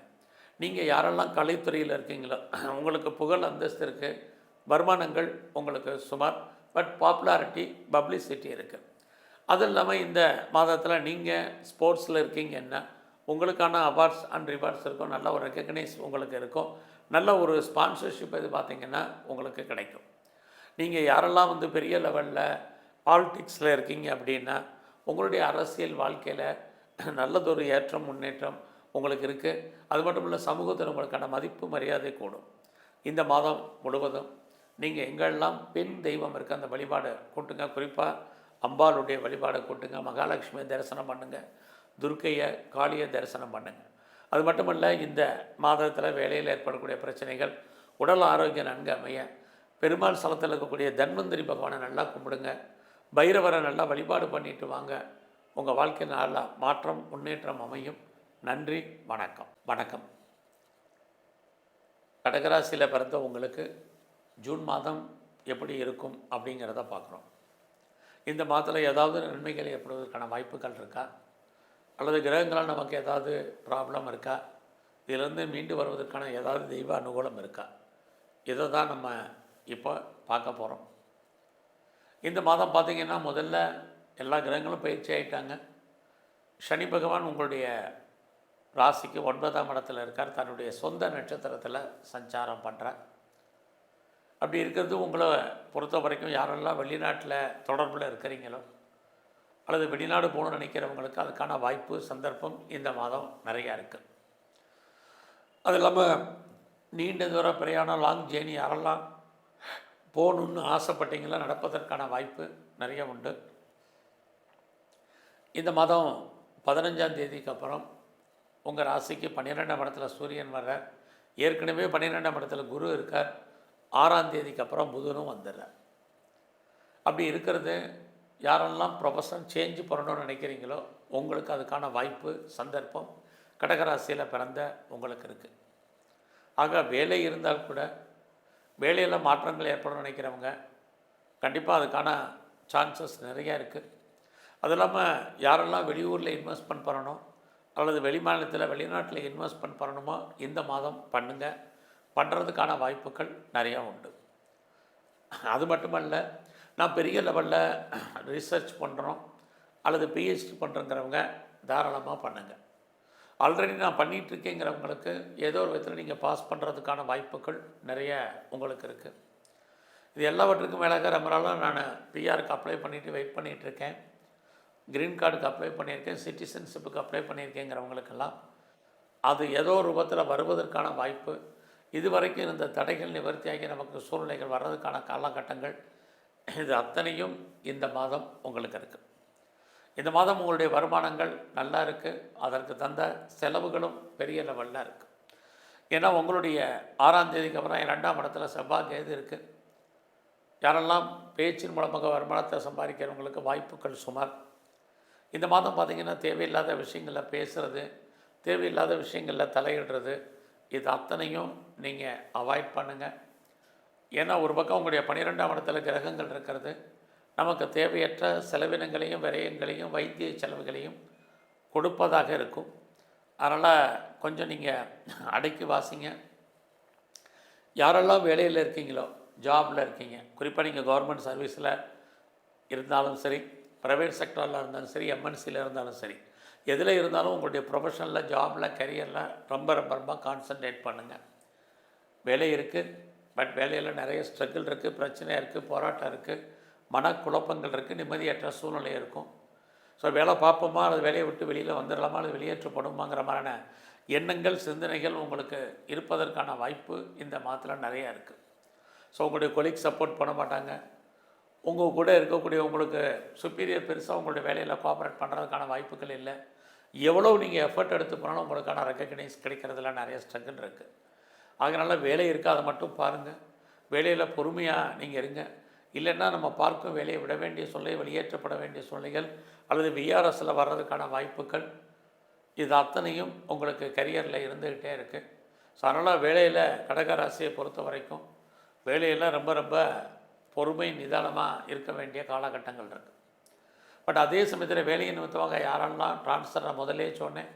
Speaker 1: நீங்கள் யாரெல்லாம் கலைத்துறையில் இருக்கீங்களோ உங்களுக்கு புகழ் அந்தஸ்து இருக்குது, வருமானங்கள் உங்களுக்கு சுமார், பட் பாப்புலாரிட்டி பப்ளிசிட்டி இருக்குது. அது இல்லாமல் இந்த மாதத்தில் நீங்கள் ஸ்போர்ட்ஸில் இருக்கீங்கன்னா உங்களுக்கான அவார்ட்ஸ் அண்ட் ரிவார்ட்ஸ் இருக்கும், நல்ல ஒரு ரெக்கக்னைஸ் உங்களுக்கு இருக்கும், நல்ல ஒரு ஸ்பான்சர்ஷிப் இது பார்த்திங்கன்னா உங்களுக்கு கிடைக்கும். நீங்கள் யாரெல்லாம் பெரிய லெவலில் பாலிடிக்ஸில் இருக்கீங்க அப்படின்னா உங்களுடைய அரசியல் வாழ்க்கையில் நல்லதொரு ஏற்றம் முன்னேற்றம் உங்களுக்கு இருக்குது. அது மட்டும் இல்லை, சமூகத்தில் உங்களுக்கான மதிப்பு மரியாதை கூடும். இந்த மாதம் முழுவதும் நீங்கள் எங்கெல்லாம் பெண் தெய்வம் இருக்குது அந்த வழிபாடை கூட்டுங்க. குறிப்பாக அம்பாளுடைய வழிபாடை கூட்டுங்க. மகாலட்சுமியை தரிசனம் பண்ணுங்கள், துர்க்கையை காளியை தரிசனம் பண்ணுங்கள். அது மட்டுமல்ல, இந்த மாதத்தில் வேலையில் ஏற்படக்கூடிய பிரச்சனைகள், உடல் ஆரோக்கியம் நன்கு அமைய பெருமாள் ஸ்தலத்தில் இருக்கக்கூடிய தன்வந்திரி பகவானை நல்லா கும்பிடுங்க. பைரவரை நல்லா வழிபாடு பண்ணிட்டு வாங்க. உங்கள் வாழ்க்கையில் நல்லா மாற்றம் முன்னேற்றம் அமையும். நன்றி, வணக்கம். கடகராசியில் பிறந்த உங்களுக்கு ஜூன் மாதம் எப்படி இருக்கும் அப்படிங்கிறத பார்க்குறோம். இந்த மாதத்தில் ஏதாவது நன்மைகள் ஏற்படுவதற்கான வாய்ப்புகள் இருக்கா, அல்லது கிரகங்களால் நமக்கு ஏதாவது ப்ராப்ளம் இருக்கா, இதிலிருந்து மீண்டு வருவதற்கான ஏதாவது தெய்வ அனுகூலம் இருக்கா, இதை தான் நம்ம இப்போ பார்க்க போகிறோம். இந்த மாதம் பார்த்திங்கன்னா முதல்ல எல்லா கிரகங்களும் பயிற்சி ஆகிட்டாங்க. சனி பகவான் உங்களுடைய ராசிக்கு 9ஆம் இடத்துல இருக்கார், தன்னுடைய சொந்த நட்சத்திரத்தில் சஞ்சாரம் பண்ணுறார். அப்படி இருக்கிறது உங்களை பொறுத்த வரைக்கும் யாரெல்லாம் வெளிநாட்டில் தொடர்பில் இருக்கிறீங்களோ அல்லது வெளிநாடு போகணும்னு நினைக்கிறவங்களுக்கு அதுக்கான வாய்ப்பு சந்தர்ப்பம் இந்த மாதம் நிறையா இருக்குது. அது இல்லாமல் நீண்ட தூர பிரயாணம், லாங் ஜேர்னி யாரெல்லாம் போகணுன்னு ஆசைப்பட்டீங்களோ நடப்பதற்கான வாய்ப்பு நிறைய உண்டு. இந்த மாதம் 15ஆம் தேதிக்கு அப்புறம் உங்கள் ராசிக்கு 12ஆம் இடத்துல சூரியன் வர்றார். ஏற்கனவே 12ஆம் இடத்துல குரு இருக்கார். 6ஆம் தேதிக்கு அப்புறம் புதனும் வந்துடுறார். அப்படி இருக்கிறது யாரெல்லாம் ப்ரொஃபஷன் சேஞ்ச் பண்ணணும்னு நினைக்கிறீங்களோ உங்களுக்கு அதுக்கான வாய்ப்பு சந்தர்ப்பம் கடகராசியில் பிறந்த உங்களுக்கு இருக்குது. ஆக வேலை இருந்தால் கூட வேலையில் மாற்றங்கள் ஏற்படணும்னு நினைக்கிறவங்க கண்டிப்பாக அதுக்கான சான்சஸ் நிறையா இருக்குது. அது இல்லாமல் யாரெல்லாம் வெளியூரில் இன்வெஸ்ட்மெண்ட் பண்ணணும் அல்லது வெளிநாட்டில் இன்வெஸ்ட்மெண்ட் பண்ணணுமோ இந்த மாதம் பண்ணுங்கள். பண்ணுறதுக்கான வாய்ப்புகள் நிறையா உண்டு. அது மட்டுமல்ல, நான் பெரிய லெவலில் ரிசர்ச் பண்ணுறோம் அல்லது பிஹெச்டி பண்ணுறங்கிறவங்க தாராளமாக பண்ணுங்கள். ஆல்ரெடி நான் பண்ணிகிட்ருக்கேங்கிறவங்களுக்கு ஏதோ ஒரு விதத்தில் நீங்கள் பாஸ் பண்ணுறதுக்கான வாய்ப்புகள் நிறைய உங்களுக்கு இருக்குது. இது எல்லாவற்றுக்கும் மேலாக ரொம்ப நாளாக நான் பிஆருக்கு அப்ளை பண்ணிவிட்டு வெயிட் பண்ணிகிட்ருக்கேன், க்ரீன் கார்டுக்கு அப்ளை பண்ணியிருக்கேன், சிட்டிசன்ஷிப்புக்கு அப்ளை பண்ணியிருக்கேங்கிறவங்களுக்கெல்லாம் அது ஏதோ ஒரு ரூபத்தில் வருவதற்கான வாய்ப்பு, இதுவரைக்கும் இருந்த தடைகள் நிவர்த்தியாகி நமக்கு சூழ்நிலைகள் வர்றதுக்கான காலகட்டங்கள் இது அத்தனையும் இந்த மாதம் உங்களுக்கு இருக்குது. இந்த மாதம் உங்களுடைய வருமானங்கள் நல்லா இருக்குது, அதற்கு தந்த செலவுகளும் பெரிய லெவலில் இருக்குது. ஏன்னா உங்களுடைய 6ஆம் தேதிக்கு அப்புறம் 2ஆம் இடத்துல செவ்வாய் கேது இருக்குது. யாரெல்லாம் பேச்சின் மூலமாக வருமானத்தை சம்பாதிக்கிறவங்களுக்கு வாய்ப்புகள் சுமார். இந்த மாதம் பார்த்திங்கன்னா தேவையில்லாத விஷயங்களில் பேசுகிறது, தேவையில்லாத விஷயங்களில் தலையிடுறது, இது அத்தனையும் நீங்கள் அவாய்ட் பண்ணுங்கள். ஏன்னா ஒரு பக்கம் உங்களுடைய 12ஆம் இடத்துல கிரகங்கள் இருக்கிறது நமக்கு தேவையற்ற செலவினங்களையும் விரயங்களையும் வைத்திய செலவுகளையும் கொடுப்பதாக இருக்கும். அதனால் கொஞ்சம் நீங்கள் அடக்கி வாசிங்க. யாரெல்லாம் வேலையில் இருக்கீங்களோ, ஜாபில் இருக்கீங்க, குறிப்பாக நீங்கள் கவர்மெண்ட் சர்வீஸில் இருந்தாலும் சரி, ப்ரைவேட் செக்டரில் இருந்தாலும் சரி, எம்என்சியில் இருந்தாலும் சரி, எதில் இருந்தாலும் உங்களுடைய ப்ரொஃபஷனில், ஜாபில், கரியரில் ரொம்ப ரொம்ப ரொம்ப கான்சன்ட்ரேட் பண்ணுங்கள். வேலை இருக்குது, பட் வேலையில் நிறைய ஸ்ட்ரகிள் இருக்குது, பிரச்சனையாக இருக்குது, போராட்டம் இருக்குது, மனக்குழப்பங்கள் இருக்குது, நிம்மதியற்ற சூழ்நிலை இருக்கும். ஸோ வேலை பார்ப்போமா, அது வேலையை விட்டு வெளியில் வந்துடலாமா, அது வெளியேற்றப்படுமாங்கிற மாதிரியான எண்ணங்கள், சிந்தனைகள் உங்களுக்கு இருப்பதற்கான வாய்ப்பு இந்த மாதத்தில் நிறையா இருக்குது. ஸோ உங்களுடைய கொலீக் சப்போர்ட் பண்ண மாட்டாங்க. உங்கள் கூட இருக்கக்கூடிய உங்களுக்கு சுப்பீரியர் பெருசாக உங்களுடைய வேலையில் கோஆப்ரேட் பண்ணுறதுக்கான வாய்ப்புகள் இல்லை. எவ்வளோ நீங்கள் எஃபர்ட் எடுத்து போனாலும் உங்களுக்கான ரெக்கக்னைஸ் கிடைக்கிறதுல நிறைய ஸ்ட்ரகிள் இருக்குது. அதனால் வேலை இருக்குது, அதை மட்டும் பாருங்கள். வேலையில் பொறுமையாக நீங்கள் இருங்க. இல்லைன்னா நம்ம பார்க்கும் வேலையை விட வேண்டிய சூழ்நிலை, வெளியேற்றப்பட வேண்டிய சூழ்நிலைகள் அல்லது விஆர்எஸில் வர்றதுக்கான வாய்ப்புகள், இது அத்தனையும் உங்களுக்கு கரியரில் இருந்துக்கிட்டே இருக்குது. ஸோ அதனால் வேலையில் கடகராசியை பொறுத்த வரைக்கும் வேலையில் ரொம்ப ரொம்ப பொறுமை நிதானமாக இருக்க வேண்டிய காலகட்டங்கள் இருக்குது. பட் அதே சமயத்தில் வேலையை நிமித்தமாக யாரெல்லாம் ட்ரான்ஸ்ஃபரை முதலே சொன்னேன்,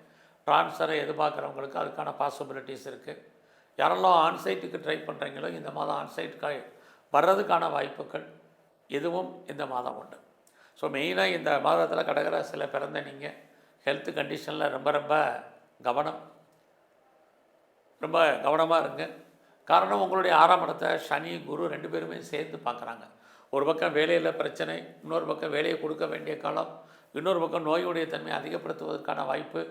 Speaker 1: ட்ரான்ஸ்ஃபரை எதிர்பார்க்குறவங்களுக்கு அதுக்கான பாசிபிலிட்டிஸ் இருக்குது. யாரெல்லாம் ஆன்சைட்டுக்கு ட்ரை பண்ணுறீங்களோ இந்த மாதம் ஆன்சைட்டுக்காக வர்றதுக்கான வாய்ப்புகள் இதுவும் இந்த மாதம் உண்டு. ஸோ மெயினாக இந்த மாதத்தில் கடகராசியில் பிறந்த நீங்கள் ஹெல்த் கண்டிஷனில் ரொம்ப ரொம்ப கவனமாக இருங்க. காரணம் உங்களுடைய 6ஆம் இடத்தை சனி, குரு 2 பேருமே சேர்ந்து பார்க்குறாங்க. ஒரு பக்கம் வேலையில் பிரச்சனை, இன்னொரு பக்கம் வேலையை கொடுக்க வேண்டிய காலம், இன்னொரு பக்கம் நோயுடைய தன்மையை அதிகப்படுத்துவதற்கான வாய்ப்பு,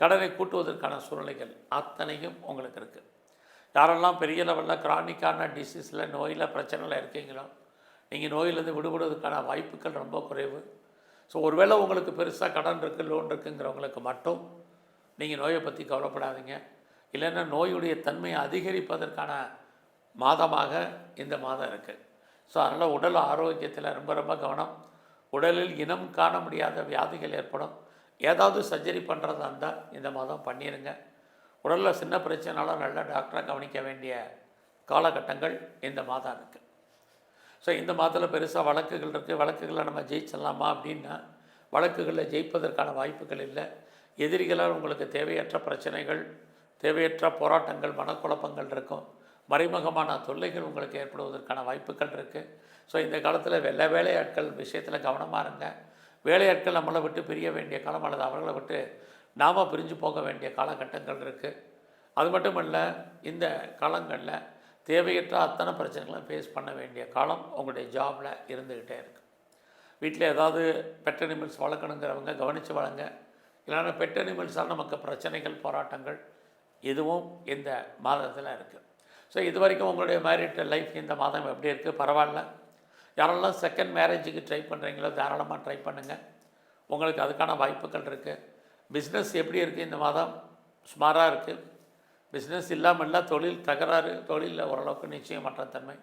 Speaker 1: கடனை கூட்டுவதற்கான சூழ்நிலைகள் அத்தனையும் உங்களுக்கு இருக்குது. யாரெல்லாம் பெரிய லெவலில் கிரானிக்கான டிசீஸில், நோயில், பிரச்சனையில் இருக்கீங்களோ, நீங்கள் நோயிலேருந்து விடுபடுவதற்கான வாய்ப்புகள் ரொம்ப குறைவு. ஸோ ஒருவேளை உங்களுக்கு பெருசாக கடன் இருக்குது, லோன் இருக்குங்கிறவங்களுக்கு மட்டும் நீங்கள் நோயை பற்றி கவலைப்படாதீங்க. இல்லைன்னா நோயுடைய தன்மையை அதிகரிப்பதற்கான மாதமாக இந்த மாதம் இருக்குது. ஸோ அதனால் உடல் ஆரோக்கியத்தில் ரொம்ப ரொம்ப கவனம். உடலில் இனம் காண முடியாத வியாதிகள் ஏற்படும். ஏதாவது சர்ஜரி பண்ணுறதா இருந்தால் இந்த மாதம் பண்ணிடுங்க. உடலில் சின்ன பிரச்சனைனாலும் நல்ல டாக்டரை கவனிக்க வேண்டிய காலகட்டங்கள் இந்த மாதம் இருக்குது. ஸோ இந்த மாதத்தில் பெருசாக வழக்குகள் இருக்குது. வழக்குகளில் நம்ம ஜெயிச்சிடலாமா அப்படின்னா வழக்குகளில் ஜெயிப்பதற்கான வாய்ப்புகள் இல்லை. எதிரிகளால் உங்களுக்கு தேவையற்ற பிரச்சனைகள், தேவையற்ற போராட்டங்கள், மனக்குழப்பங்கள் இருக்கும். மறைமுகமான தொல்லைகள் உங்களுக்கு ஏற்படுவதற்கான வாய்ப்புகள் இருக்குது. ஸோ இந்த காலத்தில் வேலையாட்கள் விஷயத்தில் கவனமாக இருங்க. வேலையாட்கள் நம்மளை விட்டு பிரிய வேண்டிய காலம் அல்லது அவர்களை விட்டு நாம் பிரிஞ்சு போக வேண்டிய காலகட்டங்கள் இருக்குது. அது மட்டும் இல்லை, இந்த காலங்களில் தேவையற்ற அத்தனை பிரச்சனைகளும் ஃபேஸ் பண்ண வேண்டிய காலம் உங்களுடைய ஜாபில் இருந்துக்கிட்டே இருக்குது. வீட்டில் ஏதாவது பெட் அனிமல்ஸ் வளர்க்கணுங்கிறவங்க கவனித்து வளங்க. இல்லைன்னா பெட் அனிமல்ஸால் நமக்கு பிரச்சனைகள், போராட்டங்கள் இதுவும் இந்த மாதத்தில் இருக்குது. ஸோ இது வரைக்கும் உங்களுடைய மேரிட் லைஃப் இந்த மாதம் எப்படி இருக்குது? பரவாயில்ல. யாரெல்லாம் செகண்ட் மேரேஜுக்கு ட்ரை பண்ணுறீங்களோ தாராளமாக ட்ரை பண்ணுங்கள். உங்களுக்கு அதுக்கான வாய்ப்புகள் இருக்குது. பிஸ்னஸ் எப்படி இருக்குது? இந்த மாதம் சுமாராக இருக்குது. பிஸ்னஸ் இல்லாமல் இல்லை, தொழில் தகராறு, தொழிலில் ஓரளவுக்கு நிச்சயமற்ற தன்மை.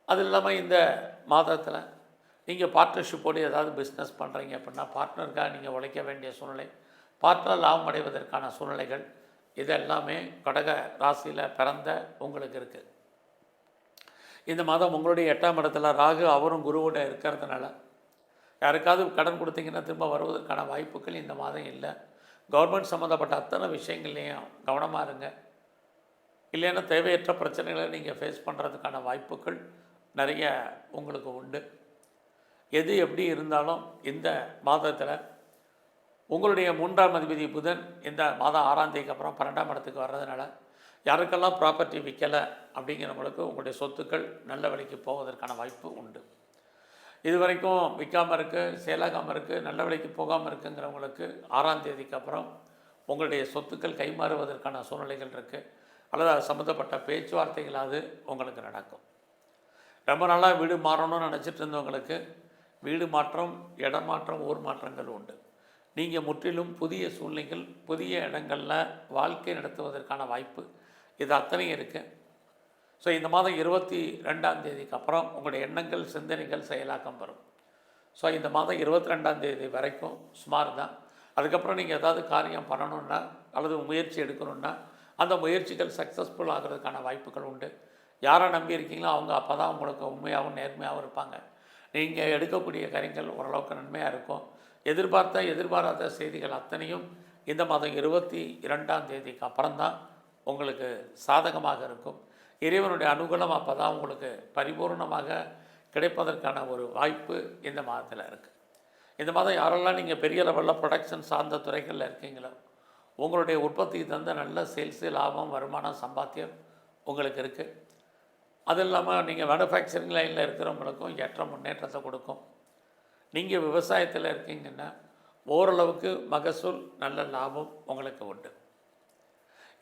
Speaker 1: அது இல்லாமல் இந்த மாதத்தில் நீங்கள் பார்ட்னர்ஷிப்போடு ஏதாவது பிஸ்னஸ் பண்ணுறீங்க அப்படின்னா பார்ட்னருக்காக நீங்கள் உழைக்க வேண்டிய சூழ்நிலை, பார்ட்னர் லாபம் அடைவதற்கான சூழ்நிலைகள் இதெல்லாமே கடக ராசியில் பிறந்த உங்களுக்கு இருக்குது. இந்த மாதம் உங்களுடைய 8ஆம் இடத்துல ராகு அவரும் குருவோட இருக்கிறதுனால யாருக்காவது கடன் கொடுத்தீங்கன்னா திரும்ப வருவதற்கான வாய்ப்புகள் இந்த மாதம் இல்லை. கவர்மெண்ட் சம்மந்தப்பட்ட அத்தனை விஷயங்கள்லேயும் கவனமாக இருங்க. இல்லைன்னா தேவையற்ற பிரச்சனைகளை நீங்கள் ஃபேஸ் பண்ணுறதுக்கான வாய்ப்புகள் நிறைய உங்களுக்கு உண்டு. எது எப்படி இருந்தாலும் இந்த மாதத்தில் உங்களுடைய 3ஆம் அதிபதி புதன் இந்த மாதம் 6ஆம் தேதிக்கு அப்புறம் 12ஆம் இடத்துக்கு வர்றதுனால யாருக்கெல்லாம் ப்ராப்பர்ட்டி விற்கலை அப்படிங்கிறவங்களுக்கு உங்களுடைய சொத்துக்கள் நல்ல விலைக்கு போவதற்கான வாய்ப்பு உண்டு. இது வரைக்கும் விற்காமல் இருக்குது, சேலாகாமல் இருக்குது, நல்ல விலைக்கு போகாமல் இருக்குங்கிறவங்களுக்கு 6ஆம் தேதிக்கு அப்புறம் உங்களுடைய சொத்துக்கள் கைமாறுவதற்கான சூழ்நிலைகள் இருக்குது. அல்லது அது சம்மந்தப்பட்ட பேச்சுவார்த்தைகளாவது உங்களுக்கு நடக்கும். ரொம்ப நாளாக வீடு மாறணும்னு நினச்சிட்டு இருந்தவங்களுக்கு வீடு மாற்றம், இடம் மாற்றம், ஊர் மாற்றங்கள் உண்டு. நீங்கள் முற்றிலும் புதிய சூழ்நிலைகள், புதிய இடங்களில் வாழ்க்கை நடத்துவதற்கான வாய்ப்பு இது அத்தனையும் இருக்குது. ஸோ இந்த மாதம் 22ஆம் தேதிக்கு அப்புறம் உங்களுடைய எண்ணங்கள், சிந்தனைகள் செயலாக்கம் பெறும். ஸோ இந்த மாதம் 22ஆம் தேதி வரைக்கும் சுமார் தான். அதுக்கப்புறம் நீங்கள் ஏதாவது காரியம் பண்ணணுன்னா அல்லது முயற்சி எடுக்கணுன்னா அந்த முயற்சிகள் சக்ஸஸ்ஃபுல் ஆகிறதுக்கான வாய்ப்புகள் உண்டு. யாரை நம்பி இருக்கீங்களோ அவங்க அப்போ தான் உங்களுக்கு உண்மையாகவும் நேர்மையாகவும் இருப்பாங்க. நீங்கள் எடுக்கக்கூடிய காரியங்கள் ஓரளவுக்கு நன்மையாக இருக்கும். எதிர்பாராத செய்திகள் அத்தனையும் இந்த மாதம் 22ஆம் தேதிக்கு அப்புறம்தான் உங்களுக்கு சாதகமாக இருக்கும். இறைவனுடைய அனுகூலம் அப்போ தான் உங்களுக்கு பரிபூர்ணமாக கிடைப்பதற்கான ஒரு வாய்ப்பு இந்த மாதத்தில் இருக்குது. இந்த மாதம் யாரெல்லாம் நீங்கள் பெரிய லெவலில் ப்ரொடக்ஷன் சார்ந்த துறைகளில் இருக்கீங்களோ உங்களுடைய உற்பத்திக்கு தந்த நல்ல சேல்ஸு, லாபம், வருமானம், சம்பாத்தியம் உங்களுக்கு இருக்குது. அது இல்லாமல் நீங்கள் மேனுஃபேக்சரிங் லைனில் இருக்கிறவங்களுக்கும் ஏற்ற முன்னேற்றத்தை கொடுக்கும். நீங்கள் விவசாயத்தில் இருக்கீங்கன்னா ஓரளவுக்கு மகசூல், நல்ல லாபம் உங்களுக்கு உண்டு.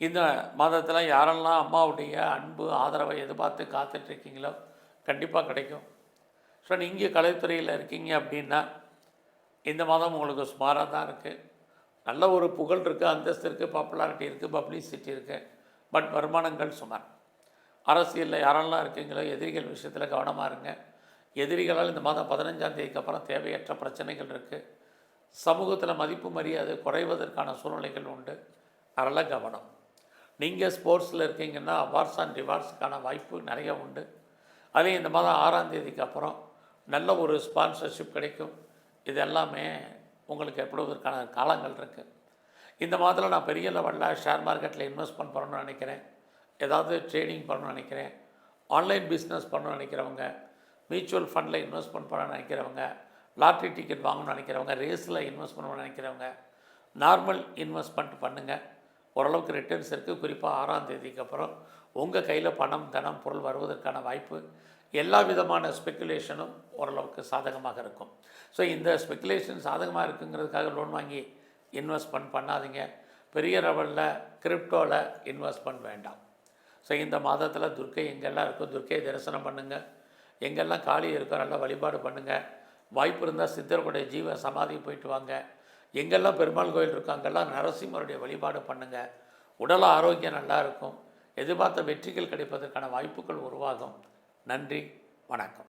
Speaker 1: இந்த மாதத்தில் யாரெல்லாம் அம்மாவுடைய அன்பு, ஆதரவை எதிர்பார்த்து காத்துட்ருக்கீங்களோ கண்டிப்பாக கிடைக்கும். ஸோ நீங்கள் கலைத்துறையில் இருக்கீங்க அப்படின்னா இந்த மாதம் உங்களுக்கு சுமாராக தான் இருக்குது. நல்ல ஒரு புகழ் இருக்குது, அந்தஸ்து இருக்குது, பாப்புலாரிட்டி இருக்குது, பப்ளிசிட்டி இருக்குது. பட் வருமானங்கள் சுமார். அரசியலில் யாரெல்லாம் இருக்கீங்களோ எதிரிகள் விஷயத்தில் கவனமாக இருங்க. எதிரிகளால் இந்த மாதம் 15ஆம் தேதிக்கு அப்புறம் தேவையற்ற பிரச்சனைகள் இருக்குது. சமூகத்தில் மதிப்பு மரியாதை குறைவதற்கான சூழ்நிலைகள் உண்டு. அதெல்லாம் கவனம். நீங்கள் ஸ்போர்ட்ஸில் இருக்கீங்கன்னா அவார்ட்ஸ் அண்ட் ரிவார்ட்ஸுக்கான வாய்ப்பு நிறைய உண்டு. அதே இந்த மாதம் 6ஆம் தேதிக்கு அப்புறம் நல்ல ஒரு ஸ்பான்சர்ஷிப் கிடைக்கும். இது எல்லாமே உங்களுக்கு ஏற்படுவதற்கான காலங்கள் இருக்குது. இந்த மாதத்தில் நான் பெரிய லெவலில் ஷேர் மார்க்கெட்டில் இன்வெஸ்ட்மெண்ட் பண்ணணும்னு நினைக்கிறேன். ஏதாவது ட்ரேடிங் பண்ணணும்னு நினைக்கிறேன். ஆன்லைன் பிஸ்னஸ் பண்ணணும்னு நினைக்கிறவங்க, மியூச்சுவல் ஃபண்டில் இன்வெஸ்ட்மெண்ட் பண்ணணும்னு நினைக்கிறவங்க, லாட்ரி டிக்கெட் வாங்கணும்னு நினைக்கிறவங்க, ரேஸில் இன்வெஸ்ட் பண்ணணும்னு நினைக்கிறவங்க நார்மல் இன்வெஸ்ட்மெண்ட் பண்ணுங்கள். ஓரளவுக்கு ரிட்டர்ன்ஸ் இருக்குது. குறிப்பாக 6ஆம் தேதிக்கு அப்புறம் உங்கள் கையில் பணம், தனம், பொருள் வருவதற்கான வாய்ப்பு. எல்லா விதமான ஸ்பெக்குலேஷனும் ஓரளவுக்கு சாதகமாக இருக்கும். ஸோ இந்த ஸ்பெக்குலேஷன் சாதகமாக இருக்குங்கிறதுக்காக லோன் வாங்கி இன்வெஸ்ட்மெண்ட் பண்ணாதீங்க. பெரிய லெவலில் கிரிப்டோவில் இன்வெஸ்ட்மெண்ட் வேண்டாம். ஸோ இந்த மாதத்தில் துர்க்கை எங்கெல்லாம் இருக்கோ துர்க்கையை தரிசனம் பண்ணுங்கள். எங்கெல்லாம் காளி இருக்கோ நல்லா வழிபாடு பண்ணுங்கள். வாய்ப்பு இருந்தால் சித்தர்களுடைய ஜீவ சமாதி போயிட்டு வாங்க. எங்கெல்லாம் பெருமாள் கோயில் இருக்கோ அங்கெல்லாம் நரசிம்மருடைய வழிபாடு பண்ணுங்கள். உடல் ஆரோக்கியம் நல்லா இருக்கும். எதிர்பார்த்த வெற்றிகள் கிடைப்பதற்கான வாய்ப்புகள் உருவாகும். நன்றி, வணக்கம்.